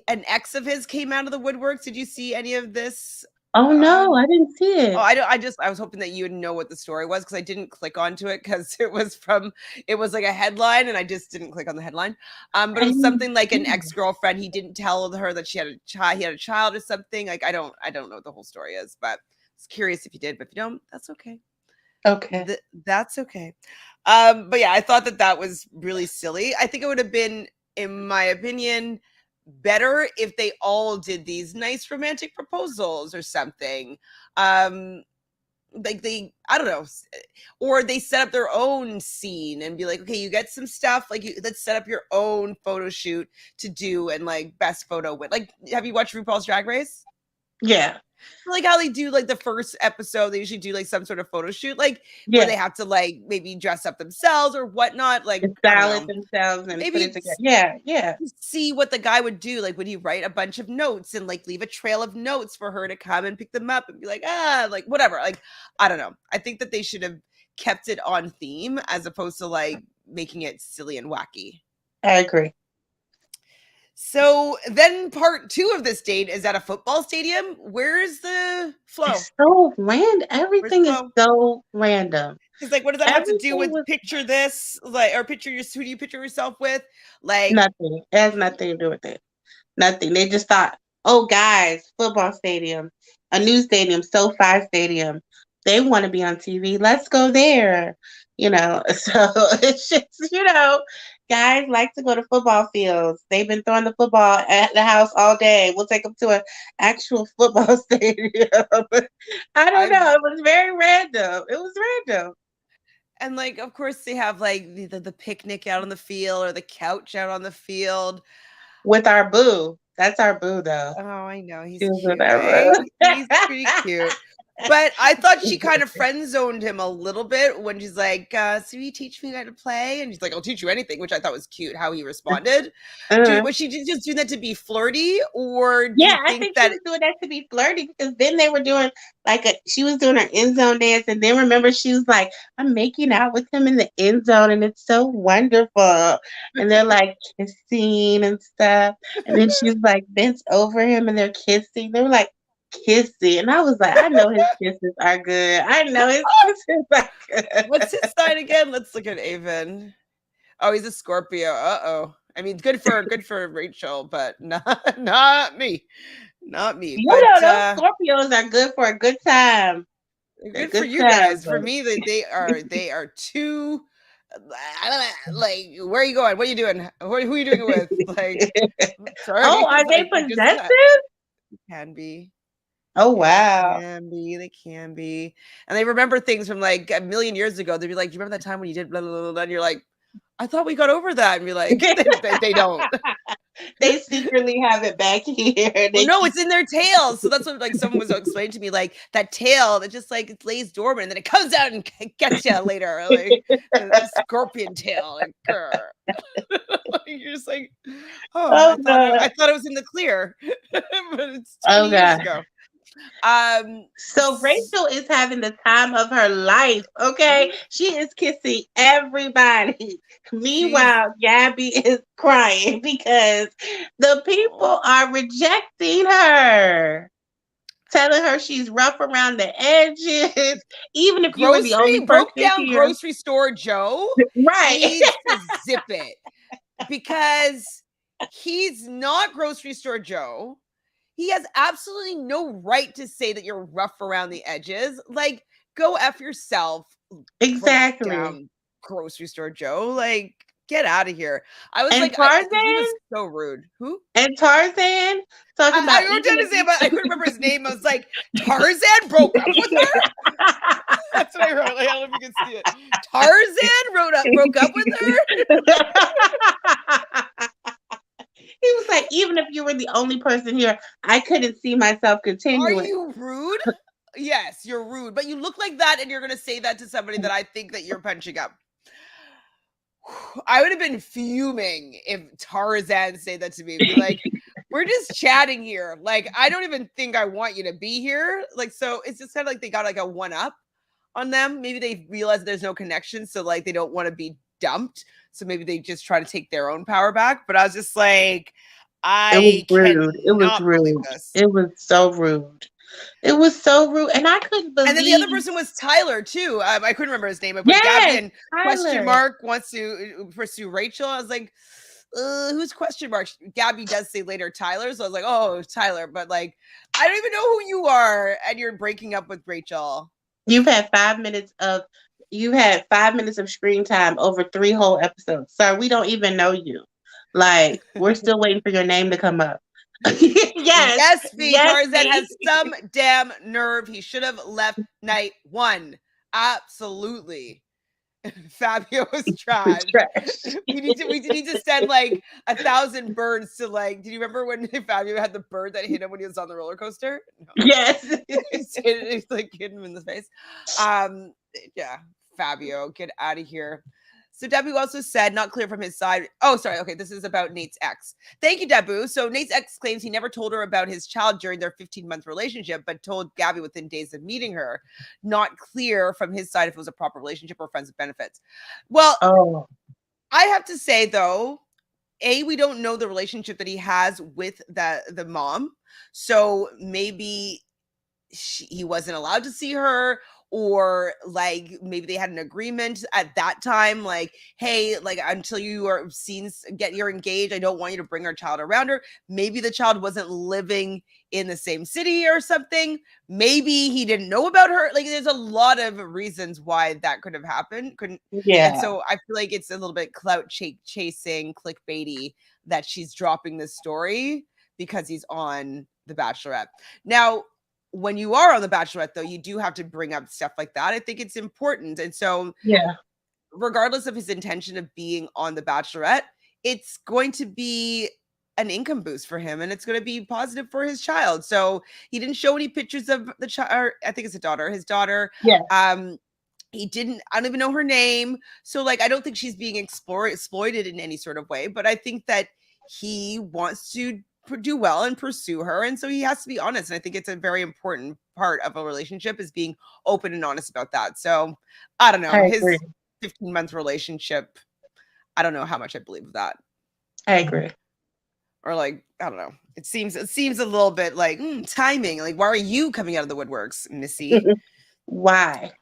an ex of his came out of the woodworks. Did you see any of this
Oh no,
on?
I didn't see
Oh,
it.
I don't. I was hoping that you would know what the story was because I didn't click onto it because it was like a headline and I just didn't click on the headline. But
I
it was
didn't
something like
see
an ex
it.
girlfriend. He didn't tell her that she had a child. He had a child or something. Like I don't know what the whole story is, but I was curious if you did. But if you don't, that's okay.
Okay.
That's okay. But yeah, I thought that that was really silly. I think it would have been, in my opinion, better if they all did these nice romantic proposals or something. Like I don't know, or they set up their own scene and be like, okay, you get some stuff, like let's set up your own photo shoot to do and like best photo win. Like, have you watched RuPaul's Drag Race?
Yeah.
Like how they do like the first episode, they usually do like some sort of photo shoot, like where
Yeah.
they have to like maybe dress up themselves or whatnot. Like,
And
I don't
style it
know.
themselves and put it
Maybe
together. Yeah, yeah.
see what the guy would do. Like, would he write a bunch of notes and like leave a trail of notes for her to come and pick them up and be like, like whatever. Like, I don't know. I think that they should have kept it on theme as opposed to like making it silly and wacky.
I agree.
So then part 2 of this date is at a football stadium. Where's the flow?
It's so random.
Where's the
Everything is
flow?
so random.
He's like, what does that have to do
Everything
with
was
picture this? Like, or picture your, who do you picture yourself with? Like,
nothing. It has nothing to do with it. Nothing. They just thought, oh, guys, football stadium, a new stadium, SoFi Stadium. They want to be on TV. Let's go there. You know, so it's just, guys like to go to football fields. They've been throwing the football at the house all day. We'll take them to an actual football stadium. I don't
I've
know. It was very random. It was random.
and like of course they have like the picnic out on the field or the couch out on the field.
With our boo. That's our boo, though.
Oh, I know.
She
He's
was with
cute,
our
eh?
boo.
He's pretty cute. But I thought she kind of friend zoned him a little bit when she's like, so you teach me how to play? And he's like, I'll teach you anything, which I thought was cute how he responded.
Uh,
Was she just doing that to be flirty? Or do
yeah,
you
I
think
think she
that
was doing that to be flirty because then they were doing she was doing her end zone dance, and then remember she was like, I'm making out with him in the end zone, and it's so wonderful. And they're like kissing and stuff. And then she's like bent over him and they're kissing. They were like kissing. And I was like, I know his kisses are good. I know his kisses are
what's
good.
his sign again? Let's look at Avon. Oh, he's a Scorpio. Uh-oh. I mean, good for Rachel, but not me. Not me.
You
But
know those Scorpios are good for a good time. A
good for
good
you
time,
guys. For
but
me, they are too like, where are you going? What are you doing? Who are you doing it with? Like, sorry,
oh, are they
like we just met.
possessive?
Can be.
Oh
They
wow.
can be. They can be. And they remember things from like a million years ago. They'd be like, do you remember that time when you did blah, blah, blah, blah? And you're like, I thought we got over that. And be like, they don't.
They secretly have it back here.
Well, no, it's in their tails. So that's what like someone was explaining to me, like that tail that just like it lays dormant and then it comes out and gets you later, like a scorpion tail. Like, you're just like, oh,
oh
I
god.
thought it was in the clear, but it's 20
Oh
years
god.
ago.
So Rachel is having the time of her life. Okay, she is kissing everybody.
She's
Meanwhile, Gabby is crying because the people are rejecting her, telling her she's rough around the edges. Even if you were the only
broke
person
down
here,
grocery store Joe
right?
needs to zip it because he's not grocery store Joe. He has absolutely no right to say that you're rough around the edges. Like, go F yourself.
Exactly.
Down grocery store Joe. Like, get out of here. I was
and
like,
Tarzan?
He was so rude. Who?
And Tarzan talking about.
I wrote down his name, but I couldn't remember his name. I was like, Tarzan broke up with her? That's what I wrote. Like, I don't know if you can see it. Tarzan broke up with her?
He was like, even if you were the only person here, I couldn't see myself continuing.
Are you rude? Yes, you're rude, but you look like that and you're going to say that to somebody that I think that you're punching up. I would have been fuming if Tarzan said that to me. Be like, we're just chatting here. Like, I don't even think I want you to be here. Like, so it's just kind of like they got like a one up on them. Maybe they realize there's no connection. So, like, they don't want to be dumped. So maybe they just try to take their own power back. But I was just like,
It was
I
rude. It was
cannot believe
rude.
this.
It was so rude. It was so rude. And I couldn't believe.
And then the other person was Tyler, too. I couldn't remember his name. But when
Yes,
Gabby and question
Tyler.
mark wants to pursue Rachel, I was like, who's question mark? Gabby does say later Tyler. So I was like, oh, Tyler. But like, I don't even know who you are. And you're breaking up with Rachel.
You've had 5 minutes of screen time over 3 whole episodes. Sir, we don't even know you. Like, we're still waiting for your name to come up.
Yes, Tarzan
Fee.
has some damn nerve. He should have left night 1. Absolutely. Fabio was trash. we need to send like 1,000 birds to like. Did you remember when Fabio had the bird that hit him when he was on the roller coaster?
No. Yes,
it's like hit him in the face. Yeah, Fabio, get out of here. So Debu also said, not clear from his side. Oh, sorry. Okay, this is about Nate's ex. Thank you, Debu. So Nate's ex claims he never told her about his child during their 15-month relationship, but told Gabby within days of meeting her. Not clear from his side if it was a proper relationship or friends with benefits. Well, I have to say, though, we don't know the relationship that he has with the mom. So maybe he wasn't allowed to see her, or like maybe they had an agreement at that time, like, hey, like until you are you're engaged, I don't want you to bring our child around her. Maybe the child wasn't living in the same city or something. Maybe he didn't know about her. Like, there's a lot of reasons why that could have happened. And so I feel like it's a little bit clout chasing, clickbaity that she's dropping this story because he's on The Bachelorette. Now, when you are on The Bachelorette, though, you do have to bring up stuff like that. I think it's important. And so, regardless of his intention of being on The Bachelorette, it's going to be an income boost for him, and it's going to be positive for his child. So he didn't show any pictures of the child. I think it's his daughter. He didn't, I don't even know her name. So like, I don't think she's being exploited in any sort of way, but I think that he wants to do well and pursue her. And so he has to be honest. And I think it's a very important part of a relationship is being open and honest about that. So I don't know, his 15-month relationship, I don't know how much I believe of that.
I agree.
Or like, I don't know. It seems a little bit like timing. Like, why are you coming out of the woodworks, Missy?
Why?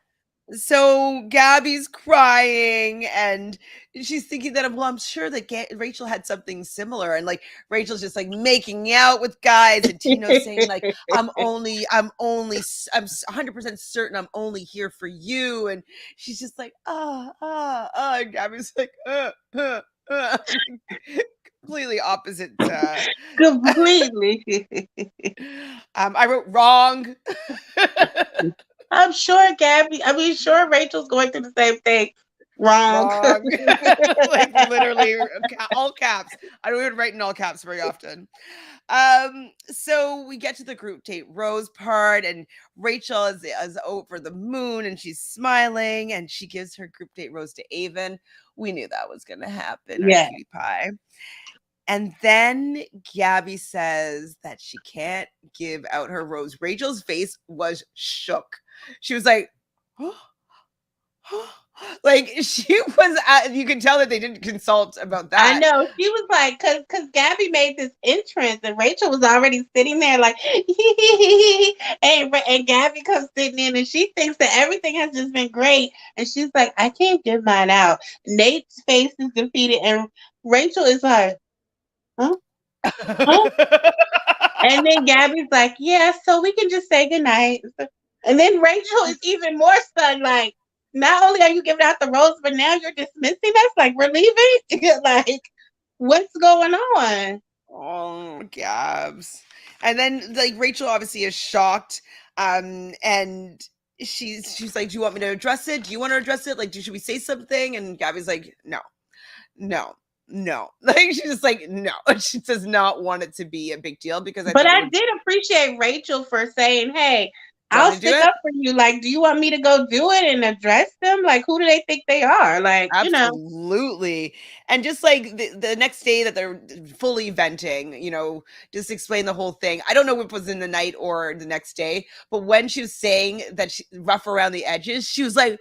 So Gabby's crying and she's thinking that, well, I'm sure that Rachel had something similar. And like, Rachel's just like making out with guys and Tino's saying like, I'm 100% certain I'm only here for you. And she's just like, and Gabby's like, completely opposite.
Completely.
I wrote wrong.
I'm sure sure Rachel's going through the same thing. Wrong.
Like literally all caps. I don't even write in all caps very often. So we get to the group date Rose part, and Rachel is over the moon and she's smiling and she gives her group date Rose to Avon. We knew that was going to happen.
Yeah.
Cutie pie. And then Gabby says that she can't give out her rose. Rachel's face was shook. She was like, like she was, you could tell that they didn't consult about that.
I know. She was like, because Gabby made this entrance and Rachel was already sitting there like, and Gabby comes sitting in and she thinks that everything has just been great. And she's like, I can't give mine out. Nate's face is defeated and Rachel is like, huh? And then Gabby's like, yeah, so we can just say goodnight. And then Rachel is even more stunned, like, not only are you giving out the rose, but now you're dismissing us? Like, we're leaving? Like, what's going on?
Oh, Gabs. And then, like, Rachel obviously is shocked. And she's like, do you want me to address it? Do you want to address it? Like, should we say something? And Gabby's like, no. Like, she's just like, no. She does not want it to be a big deal because
I did appreciate Rachel for saying, hey, I'll stick up for you. Like, do you want me to go do it and address them? Like, who do they think they are? Like,
Absolutely. And just like the next day that they're fully venting, just explain the whole thing. I don't know if it was in the night or the next day, but when she was saying that she rough around the edges, she was like,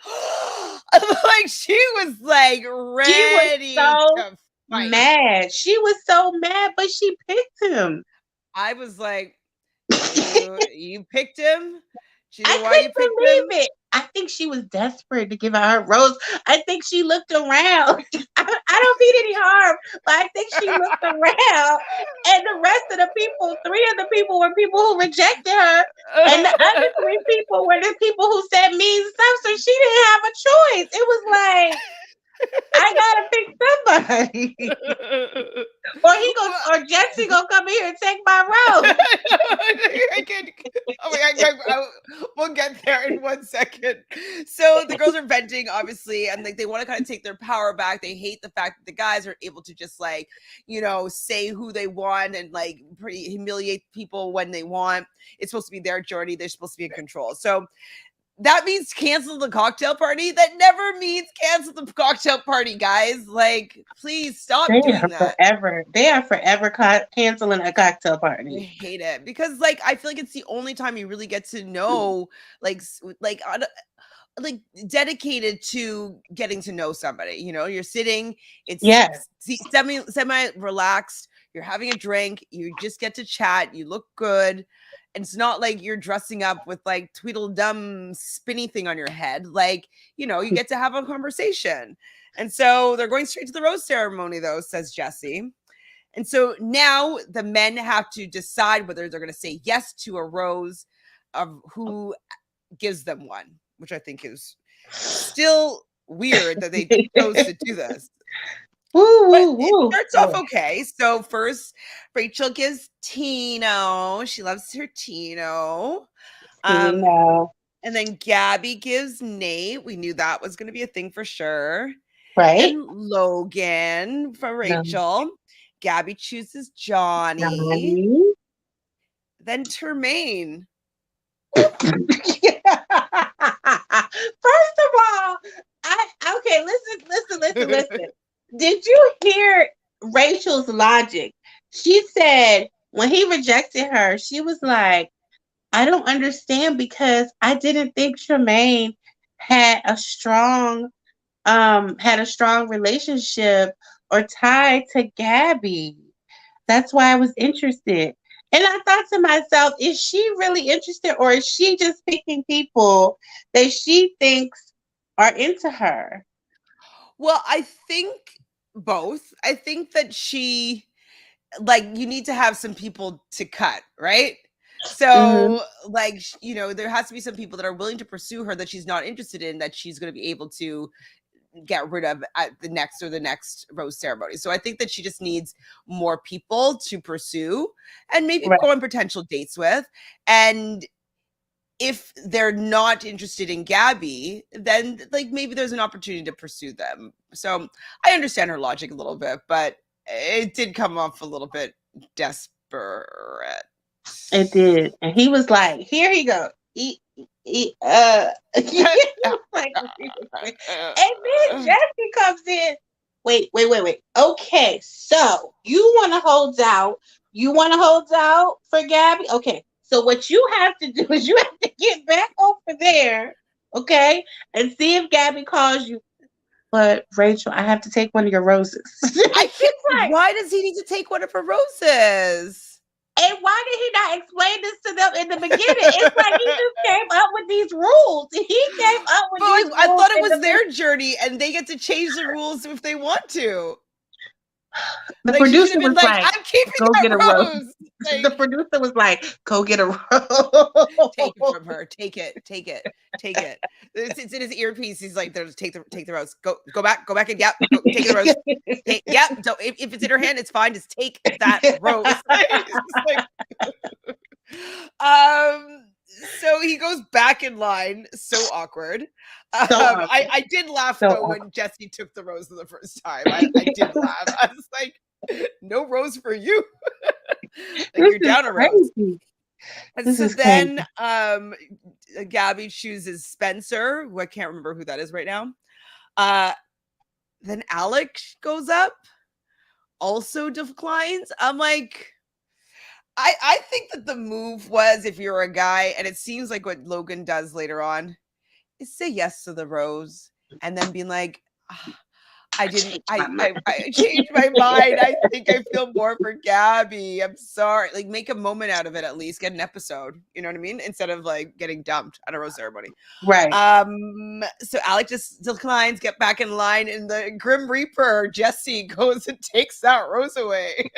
like she was like ready to fight.
Mad. She was so mad, but she picked him.
I was like, you picked him?
I couldn't believe it. I think she was desperate to give out her rose. I think she looked around. I don't mean any harm, but I think she looked around, and the rest of the people, 3 of the people were people who rejected her, and the other 3 people were the people who said mean stuff. So she didn't have a choice. It was like, I gotta pick somebody. Or Jesse gonna come here and take my rose.
Oh my God, we'll get there in 1 second. So the girls are venting, obviously, and they want to kind of take their power back. They hate the fact that the guys are able to just say who they want and pretty humiliate people when they want. It's supposed to be their journey. They're supposed to be in control. So that means cancel the cocktail party. That never means cancel the cocktail party, guys. Please stop doing that.
They are forever canceling a cocktail party.
I hate it because, I feel like it's the only time you really get to know, dedicated to getting to know somebody. You're sitting, it's semi relaxed. You're having a drink. You just get to chat. You look good. It's not like you're dressing up with Tweedledum spinny thing on your head. You get to have a conversation. And so they're going straight to the rose ceremony, though, says Jesse. And so now the men have to decide whether they're going to say yes to a rose of who gives them one, which I think is still weird that they chose to do this. It starts off okay. So first, Rachel gives Tino. She loves her Tino. And then Gabby gives Nate. We knew that was going to be a thing for sure.
Right.
And Logan for Rachel. Gabby chooses Johnny. Then Termaine.
First of all, listen. Did you hear Rachel's logic? She said when he rejected her, she was like, I don't understand because I didn't think Tremaine had a strong relationship or tie to Gabby. That's why I was interested. And I thought to myself, is she really interested or is she just picking people that she thinks are into her?
Well, I think both. I think that she, you need to have some people to cut, right? So, there has to be some people that are willing to pursue her that she's not interested in, that she's going to be able to get rid of at the next rose ceremony. So I think that she just needs more people to pursue and maybe go on potential dates with. And if they're not interested in Gabby, then maybe there's an opportunity to pursue them. So I understand her logic a little bit, but it did come off a little bit desperate.
It did. And he was like, here you go. And then Jesse comes in. Wait. Okay, so you want to hold out for Gabby? Okay. So what you have to do is you have to get back over there, okay, and see if Gabby calls you. But Rachel, I have to take one of your roses.
Why does he need to take one of her roses?
And why did he not explain this to them in the beginning? It's like he just came up with these rules. He came up with these rules.
I thought it was their journey, and they get to change the rules if they want to.
The producer was like,
I'm keeping
go get a rose.
Like,
the producer was like, go get a rose.
Take it from her. Take it. It's in his earpiece. He's like, take the rose. Go back and take the rose. If it's in her hand, it's fine. Just take that rose. So he goes back in line. So awkward. I did laugh though when Jesse took the rose for the first time. I did laugh. I was like, no rose for you. You're down a rose. And so then Gabby chooses Spencer, who I can't remember who that is right now. Then Alec goes up, also declines. I'm like, I think that the move was, if you're a guy, and it seems like what Logan does later on, is say yes to the rose and then being like, I changed my mind. I think I feel more for Gabby. I'm sorry. Like, make a moment out of it at least. Get an episode. You know what I mean? Instead of like getting dumped at a rose ceremony.
Right.
So Alec just declines, get back in line, and the Grim Reaper, Jesse, goes and takes that rose away.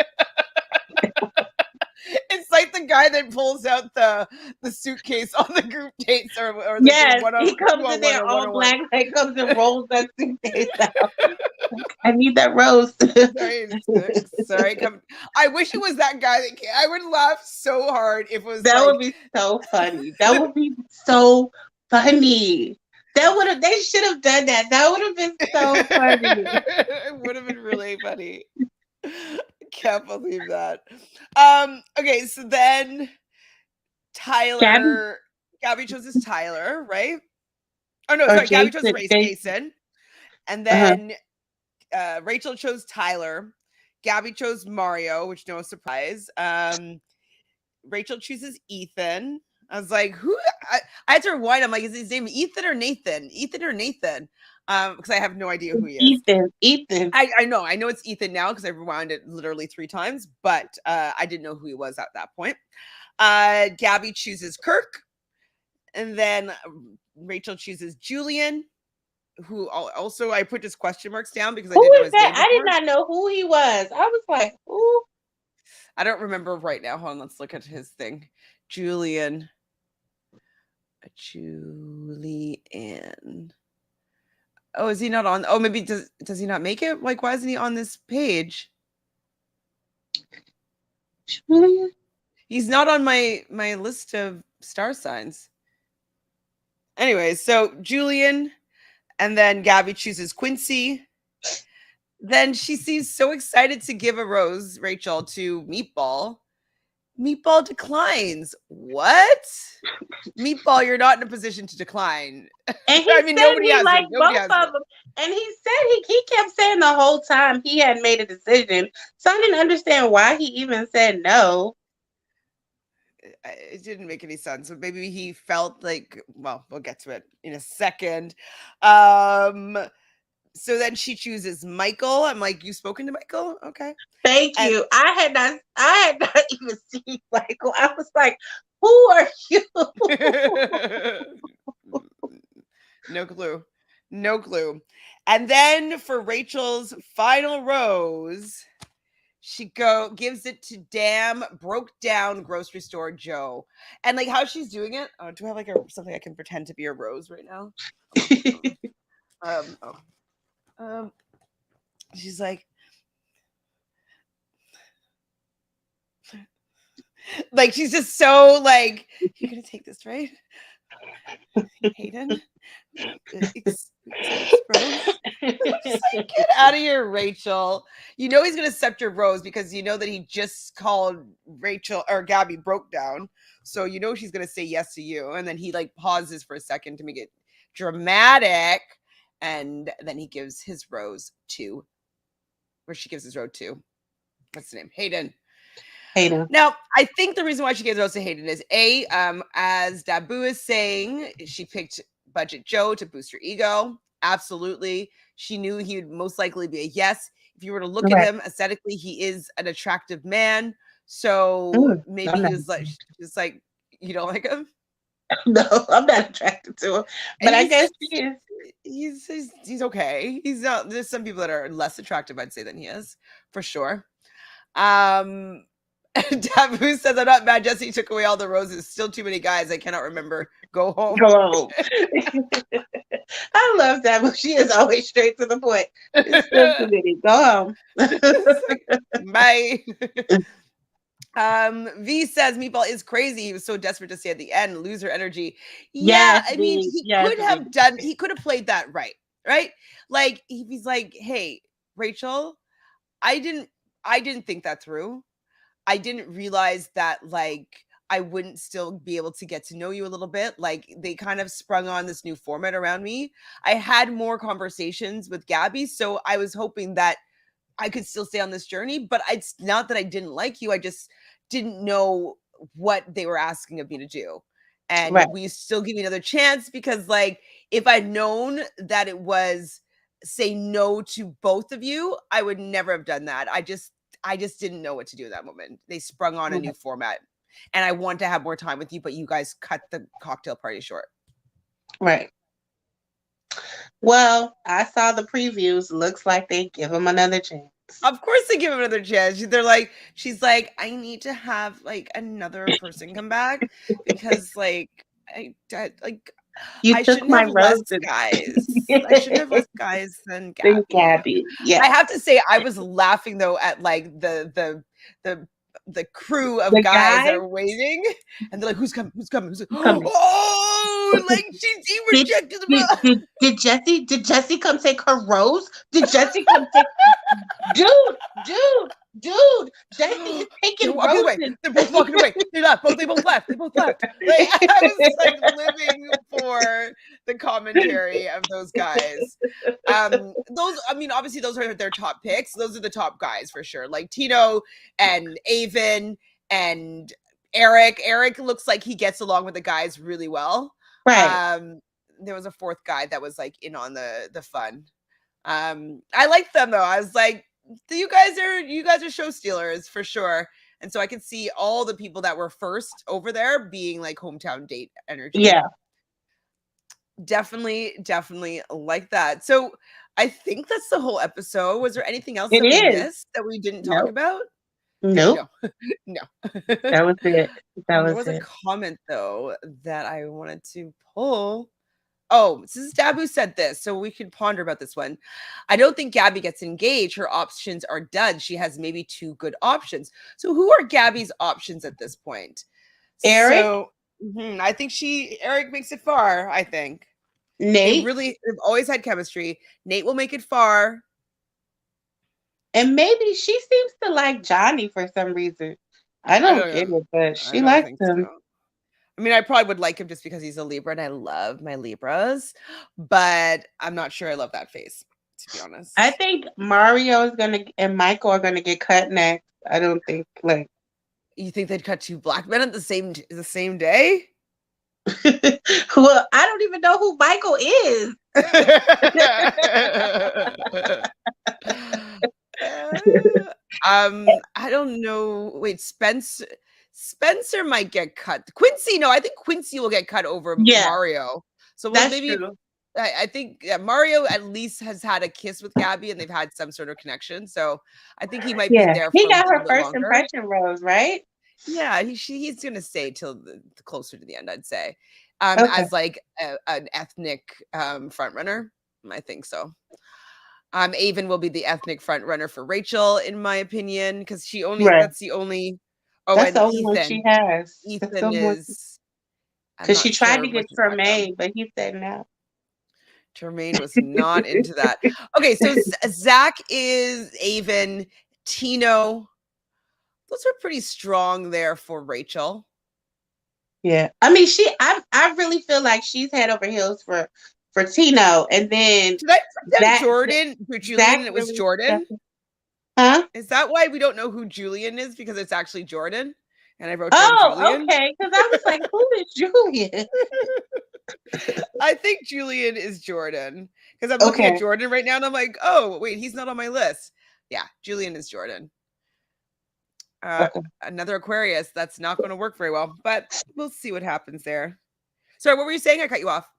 It's like the guy that pulls out the suitcase on the group dates, or
yes, he comes in there all black, like comes and rolls that suitcase out. I need that rose.
Sorry. I wish it was that guy that came. I would laugh so hard if it was.
That would be so funny. That would be so funny. They should have done that. That would have been so funny.
It would have been really funny. Can't believe that. Okay, so then Tyler, Gabby chooses Tyler, right? Oh no, sorry, Gabby chose Jason. And then Rachel chose Tyler. Gabby chose Mario, which no surprise. Rachel chooses Ethan. I was like, who? I had to rewind. I'm like, is his name Ethan or Nathan? Ethan or Nathan? Because I have no idea who he is.
Ethan.
I know it's Ethan now because I rewound it literally 3 times, but I didn't know who he was at that point. Gabby chooses Kirk, and then Rachel chooses Julian, who also I put his question marks down because I didn't know his name before.
I did not know who he was. I was like, who?
I don't remember right now. Hold on, let's look at his thing. Julian. Oh, is he not on? Oh, maybe does he not make it? Like, why isn't he on this page?
Julian?
He's not on my list of star signs. Anyway, so Julian, and then Gabby chooses Quincy. Then she seems so excited to give a rose, Rachel, to Meatball. Meatball declines. What? Meatball, you're not in a position to decline.
And he said nobody he liked both of them. And he said he kept saying the whole time he hadn't made a decision. So I didn't understand why he even said no.
It didn't make any sense. So maybe he felt like, well, we'll get to it in a second. So then she chooses Michael. I'm like, you've spoken to Michael? Okay.
Thank you. I had not even seen Michael. I was like, who are you?
No clue. And then for Rachel's final rose, she gives it to broke down grocery store Joe. And like how she's doing it. Oh, do I have like something I can pretend to be a rose right now? She's like she's just so like, you're gonna take this, right? Hayden, just like, get out of here, Rachel. You know he's gonna accept your rose because you know that he just called Rachel or Gabby broke down, so you know she's gonna say yes to you. And then he like pauses for a second to make it dramatic, and then he gives his rose to, what's the name? Hayden. Now, I think the reason why she gave the rose to Hayden is as Dabu is saying, she picked Budget Joe to boost her ego. Absolutely. She knew he would most likely be a yes. If you were to look at him aesthetically, he is an attractive man. So maybe he was like, just like, you don't like him?
No, I'm not attracted to him. But I guess he is.
He's okay. He's not. There's some people that are less attractive, I'd say, than he is, for sure. Dabu says, I'm not mad Jesse took away all the roses. Still too many guys. I cannot remember. Go home.
I love Dabu. She is always straight to the point. It's still too many. Go home.
Bye. V says Meatball is crazy. He was so desperate to say at the end, loser energy. Yeah, yes, I mean, he could have played that right? Like he's like, hey, Rachel, I didn't think that through. I didn't realize that like I wouldn't still be able to get to know you a little bit. Like they kind of sprung on this new format around me. I had more conversations with Gabby, so I was hoping that I could still stay on this journey, but it's not that I didn't like you. I just didn't know what they were asking of me to do.
Right.
And we still give me another chance because like if I'd known that it was say no to both of you, I would never have done that. I just didn't know what to do at that moment. They sprung on a new format. And I want to have more time with you, but you guys cut the cocktail party short.
Right. Well, I saw the previews. Looks like they give him another chance.
Of course they give him another chance. They're like, she's like, I need to have like another person come back because like
You
I
took
shouldn't
my
have less
roses.
guys. I shouldn't have less guys than
Then
Gabby.
Gabby. Yeah.
I have to say, I was laughing though at like the crew of
The
guys that
guy
are waiting, and they're like, "Who's coming? Who's coming? Who's
coming.
Oh, like he rejected the
Did Jesse come take her rose? Did Jesse come take dude, Jesse is
They're
taking
walking away.
roses.
They're both walking away. They left. They both left. They both left. Like I was like living for the commentary of those guys. Those, I mean, obviously those are their top picks. Those are the top guys for sure. Like Tino and Avon and Eric. Eric looks like he gets along with the guys really well.
Right.
There was a fourth guy that was like in on the fun. I liked them though. I was like, you guys are show stealers for sure. And so I could see all the people that were first over there being like hometown date energy.
Yeah.
Definitely like that. So I think that's the whole episode. Was there anything else
It
that we
is.
missed that we didn't talk about?
Nope.
No.
That was it.
There was a comment though that I wanted to pull. Oh, this is Dab who said this, so we could ponder about this one. I don't think Gabby gets engaged. Her options are done. She has maybe two good options. So who are Gabby's options at this point?
Eric?
So, I think Eric makes it far, I think.
Nate?
They've always had chemistry. Nate will make it far.
And maybe she seems to like Johnny for some reason. I don't get it, but she likes him.
So. I mean, I probably would like him just because he's a Libra and I love my Libras, but I'm not sure I love that face, to be honest.
I think Mario and Michael are gonna get cut next. I don't think like.
You think they'd cut two black men at the same day?
Well, I don't even know who Michael is.
I don't know. Wait, Spencer might get cut. Quincy, no, I think Quincy will get cut over Mario. So maybe true. I think Mario at least has had a kiss with Gabby and they've had some sort of connection. So I think he might be there.
He got her first impression rose, right?
Yeah, he's gonna stay till closer to the end, I'd say. As like an ethnic front runner, I think so. Avon will be the ethnic front runner for Rachel, in my opinion, because that's the only. Oh,
that's
and
the only
Ethan.
One she has.
Ethan is
because she tried to get Tremaine, but he said no.
Tremaine was not into that. Okay, so Zach is Avon, Tino. Those are pretty strong there for Rachel.
Yeah, I mean, I really feel like she's head over heels for Tino, and then
did I have Jordan for Julian? And it was Jordan.
Huh?
Is that why we don't know who Julian is? Because it's actually Jordan, and I wrote down Julian.
Okay. Because I was like, who is Julian?
I think Julian is Jordan because I'm looking at Jordan right now, and I'm like, oh wait, he's not on my list. Yeah, Julian is Jordan. Another Aquarius. That's not going to work very well, but we'll see what happens there. Sorry, what were you saying? I cut you off.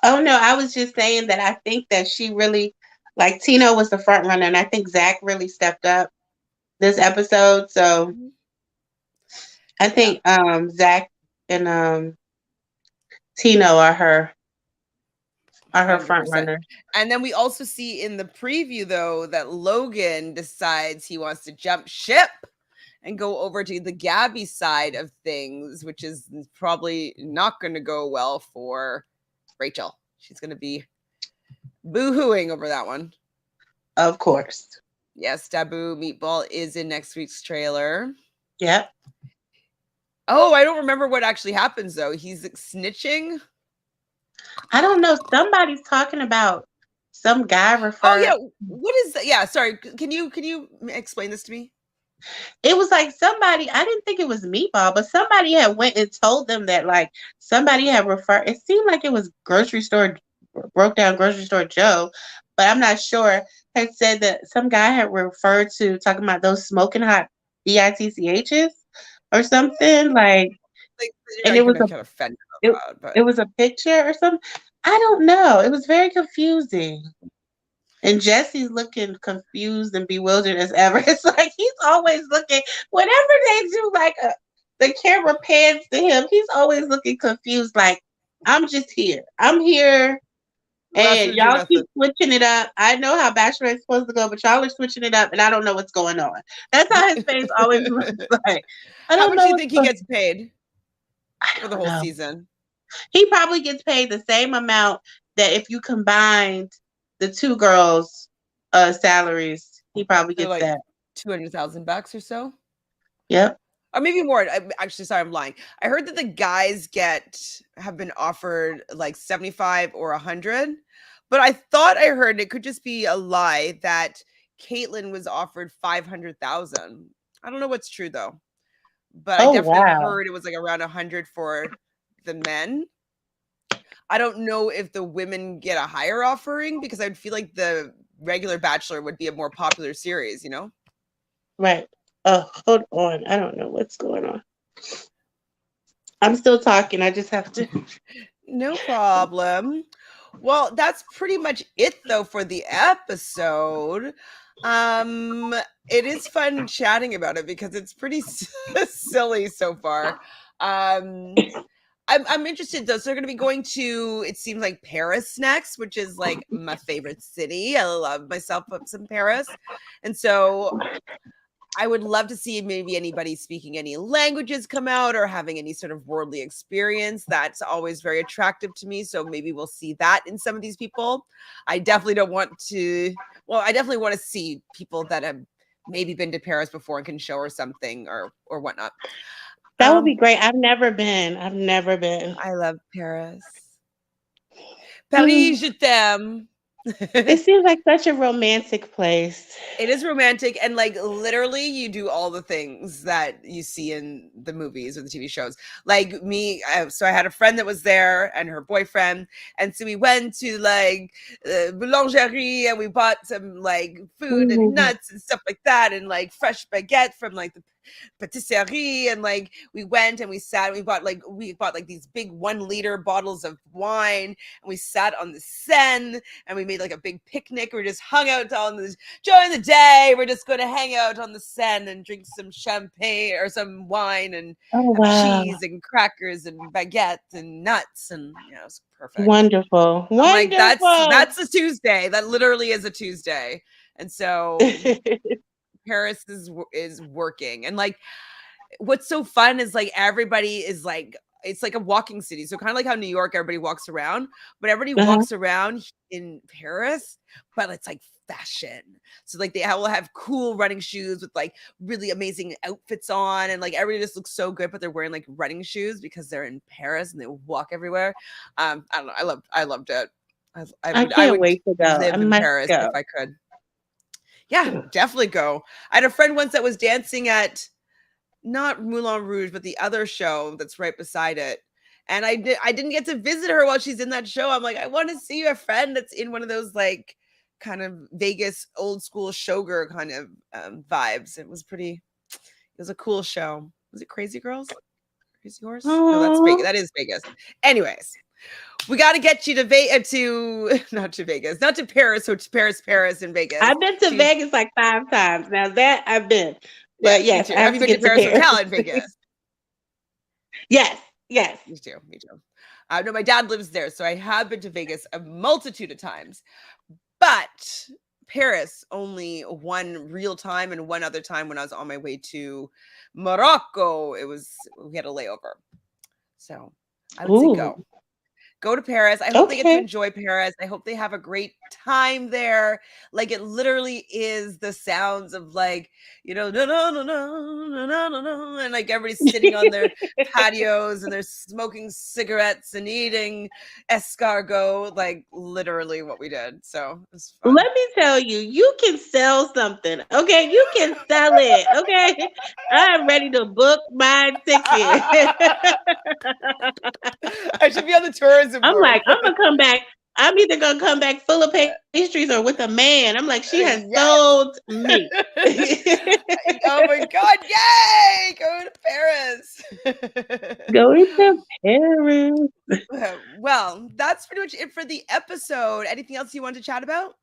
Oh no, I was just saying that I think that she really, like Tino was the front runner, and I think Zach really stepped up this episode. So I think Zach and Tino are her 100%. Front runner.
And then we also see in the preview though that Logan decides he wants to jump ship and go over to the Gabby side of things, which is probably not going to go well for Rachel. She's going to be boo-hooing over that one.
Of course.
Yes, Taboo Meatball is in next week's trailer.
Yep.
Oh, I don't remember what actually happens though. He's like, snitching.
I don't know. Somebody's talking about some guy
Oh
referred.
yeah, what is that? Yeah, sorry. Can you explain this to me?
It was like somebody, I didn't think it was Meatball, but somebody had went and told them that like somebody had referred, it seemed like it was grocery store, broke down grocery store Joe, but I'm not sure, had said that some guy had referred to talking about those smoking hot BITCHs or something like,
Like you're
and
not gonna get offended
it,
about,
it
but
was a picture or something. I don't know. It was very confusing. And Jesse's looking confused and bewildered as ever. It's like he's always looking, whenever they do like the camera pans to him, he's always looking confused, like, I'm just here. I'm here.
we're
And
asking to do
y'all
nothing.
keep switching it up. I know how Bachelorette's supposed to go, but y'all are switching it up, and I don't know what's going on. That's how his face always looks like. I
How
don't
much do
know
you
what's
think he
going.
gets paid
I
for the
don't
whole
know.
season?
He probably gets paid the same amount that if you combined the two girls' salaries, he probably
They're
gets
like
that.
$200,000 or so,
Yep.
or maybe more. Actually, sorry, I'm lying. I heard that the guys have been offered like 75 or 100, but I thought I heard, it could just be a lie, that Caitlyn was offered 500,000. I don't know what's true though, but I
Oh
definitely
wow.
heard it was like around 100 for the men. I don't know if the women get a higher offering, because I'd feel like the regular Bachelor would be a more popular series, you know?
Right. Oh, hold on. I don't know what's going on. I'm still talking. I just have to.
No problem. Well, that's pretty much it though for the episode. Um it is fun chatting about it because it's pretty silly so far. Um I'm interested though. So they're going to be going to, it seems like, Paris next, which is like my favorite city. I love myself some Paris. And so I would love to see maybe anybody speaking any languages come out or having any sort of worldly experience. That's always very attractive to me. So maybe we'll see that in some of these people. I definitely don't want to, well, I definitely want to see people that have maybe been to Paris before and can show her something or whatnot.
That would be great. I've never been. I've never been.
I love Paris. Paris, je t'aime.
It seems like such a romantic place.
It is romantic, and like literally you do all the things that you see in the movies or the TV shows. Like me, so I had a friend that was there and her boyfriend, and so we went to like boulangerie and we bought some like food and
Mhm.
nuts and stuff like that, and like fresh baguette from like the patisserie, and like we went and we sat, we bought like these big 1 liter bottles of wine, and we sat on the Seine and we made like a big picnic. We just hung out during the day. We're just going to hang out on the Seine and drink some champagne or some wine and
Oh
have
wow.
cheese and crackers and baguette and nuts, and it's perfect.
Wonderful.
I'm like, that's
Wonderful.
a Tuesday. That literally is a Tuesday. And so Paris is working. And like what's so fun is like everybody is like, it's like a walking city. So kind of like how New York, everybody walks around, but everybody
Uh-huh.
walks around in Paris, but it's like fashion. So like they will have cool running shoes with like really amazing outfits on, and like everybody just looks so good, but they're wearing like running shoes because they're in Paris and they walk everywhere. I don't know. I loved it.
I
I
can't
would
wait to go. I
live in
must
Paris if
go.
I could. Yeah, definitely go. I had a friend once that was dancing at not Moulin Rouge, but the other show that's right beside it. And I didn't get to visit her while she's in that show. I'm like, I want to see a friend that's in one of those like kind of Vegas old school showgirl kind of vibes. It was a cool show. Was it Crazy Girls? Crazy Horse? No, that's Vegas.
Oh,
That is Vegas. Anyways, we got to get you to Vegas, not to Vegas, not to Paris, so to Paris, and Vegas.
I've been to
To
Vegas like 5 times. Now that I've been.
Yeah,
But
me
yes,
too.
I
Have
have
you
to
been to
get to
Paris
Paris.
Hotel in Vegas?
Yes, yes.
Me too. Me too. No, my dad lives there, so I have been to Vegas a multitude of times. But Paris only one real time, and one other time when I was on my way to Morocco. We had a layover. So I would say
Ooh.
go. Go to Paris. I hope they get to
Okay.
enjoy Paris. I hope they have a great time there. Like it literally is the sounds of like, no, no, no, no, no, no, no, no, and like everybody's sitting on their patios and they're smoking cigarettes and eating escargot, like literally what we did. So it was fun.
Let me tell you, you can sell something. Okay, you can sell it. Okay, I'm ready to book my ticket.
I should be on the tourism
I'm
board.
like, I'm gonna come back. I'm either gonna come back full of pastries or with a man. I'm like, she has
Yes.
sold me.
Oh my God. Yay. Go to Paris.
Going to Paris.
Well, that's pretty much it for the episode. Anything else you want to chat about?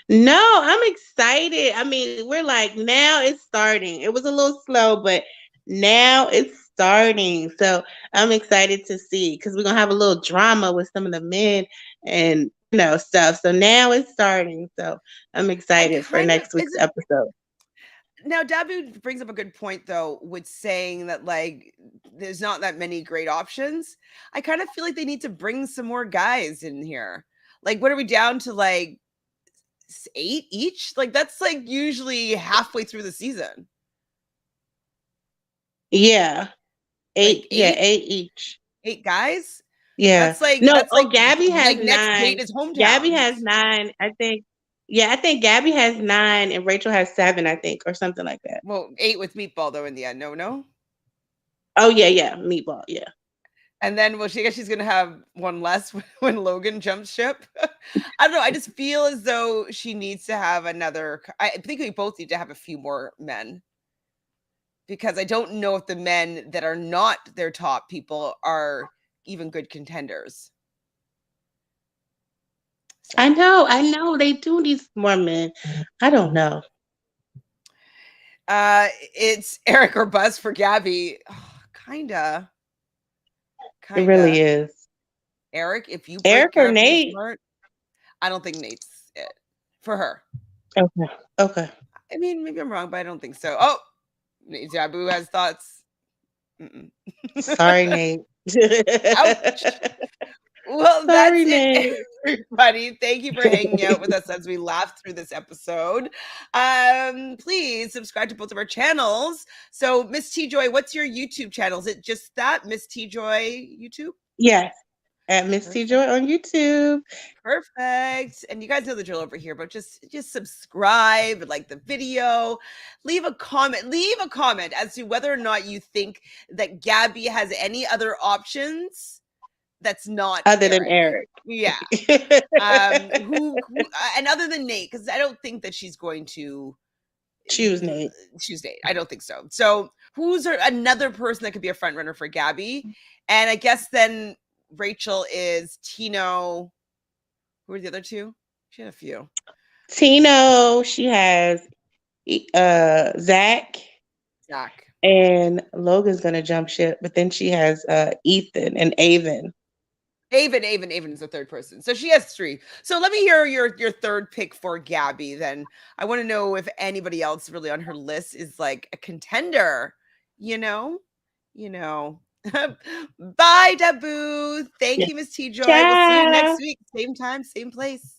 No, I'm excited. I mean, we're like, now it's starting. It was a little slow, but now it's starting. So I'm excited to see because we're gonna have a little drama with some of the men and stuff. So now it's starting. So I'm
I
excited for
kind of
next week's episode.
now Dabu brings up a good point though, with saying that like there's not that many great options. I kind of feel like they need to bring some more guys in here. Like, what are we down to, like 8 each? Like that's like usually halfway through the season.
Yeah.
Like
8, yeah, 8 each.
8 guys.
Yeah.
That's like
No, Gabby has
next 8
9.
is
Gabby
hometown.
has 9, I think. Yeah, I think Gabby has 9 and Rachel has 7, I think, or something like that.
Well, 8 with Meatball though in the end. No.
Oh yeah, Meatball, yeah.
And then, well, I guess she's gonna have one less when Logan jumps ship. I don't know. I just feel as though she needs to have another. I think we both need to have a few more men, because I don't know if the men that are not their top people are even good contenders. So.
I know. They do need more men. I don't know.
It's Eric or Buzz for Gabby. Oh, kinda.
It really is.
Eric, if you
Eric
break
or
carefully
Nate?
smart, I don't think Nate's it for her.
Okay.
I mean, maybe I'm wrong, but I don't think so. Oh, Jabu has thoughts.
Sorry, Nate.
Ouch. Well, that's
Sorry,
it,
Nate.
everybody. Thank you for hanging out with us as we laughed through this episode. Please subscribe to both of our channels. So, Miss TJoy, what's your YouTube channel? Is it just that, Miss TJoy YouTube?
Yes. At Miss TJoy on YouTube.
Perfect. And you guys know the drill over here, but just subscribe, like the video, leave a comment as to whether or not you think that Gabby has any other options that's not
other than Eric.
Yeah. Who and other than Nate, because I don't think that she's going to
choose Nate.
I don't think so. So who's another person that could be a front runner for Gabby? And I guess then Rachel is Tino. Who are the other two? She had a few.
Tino, she has Zach. And Logan's gonna jump ship, but then she has Ethan and Avon.
Avon is the third person. So she has 3. So let me hear your third pick for Gabby then. I want to know if anybody else really on her list is like a contender, Bye, Dabu. Thank you, Miss TJoy. We'll see you next week. Same time, same place.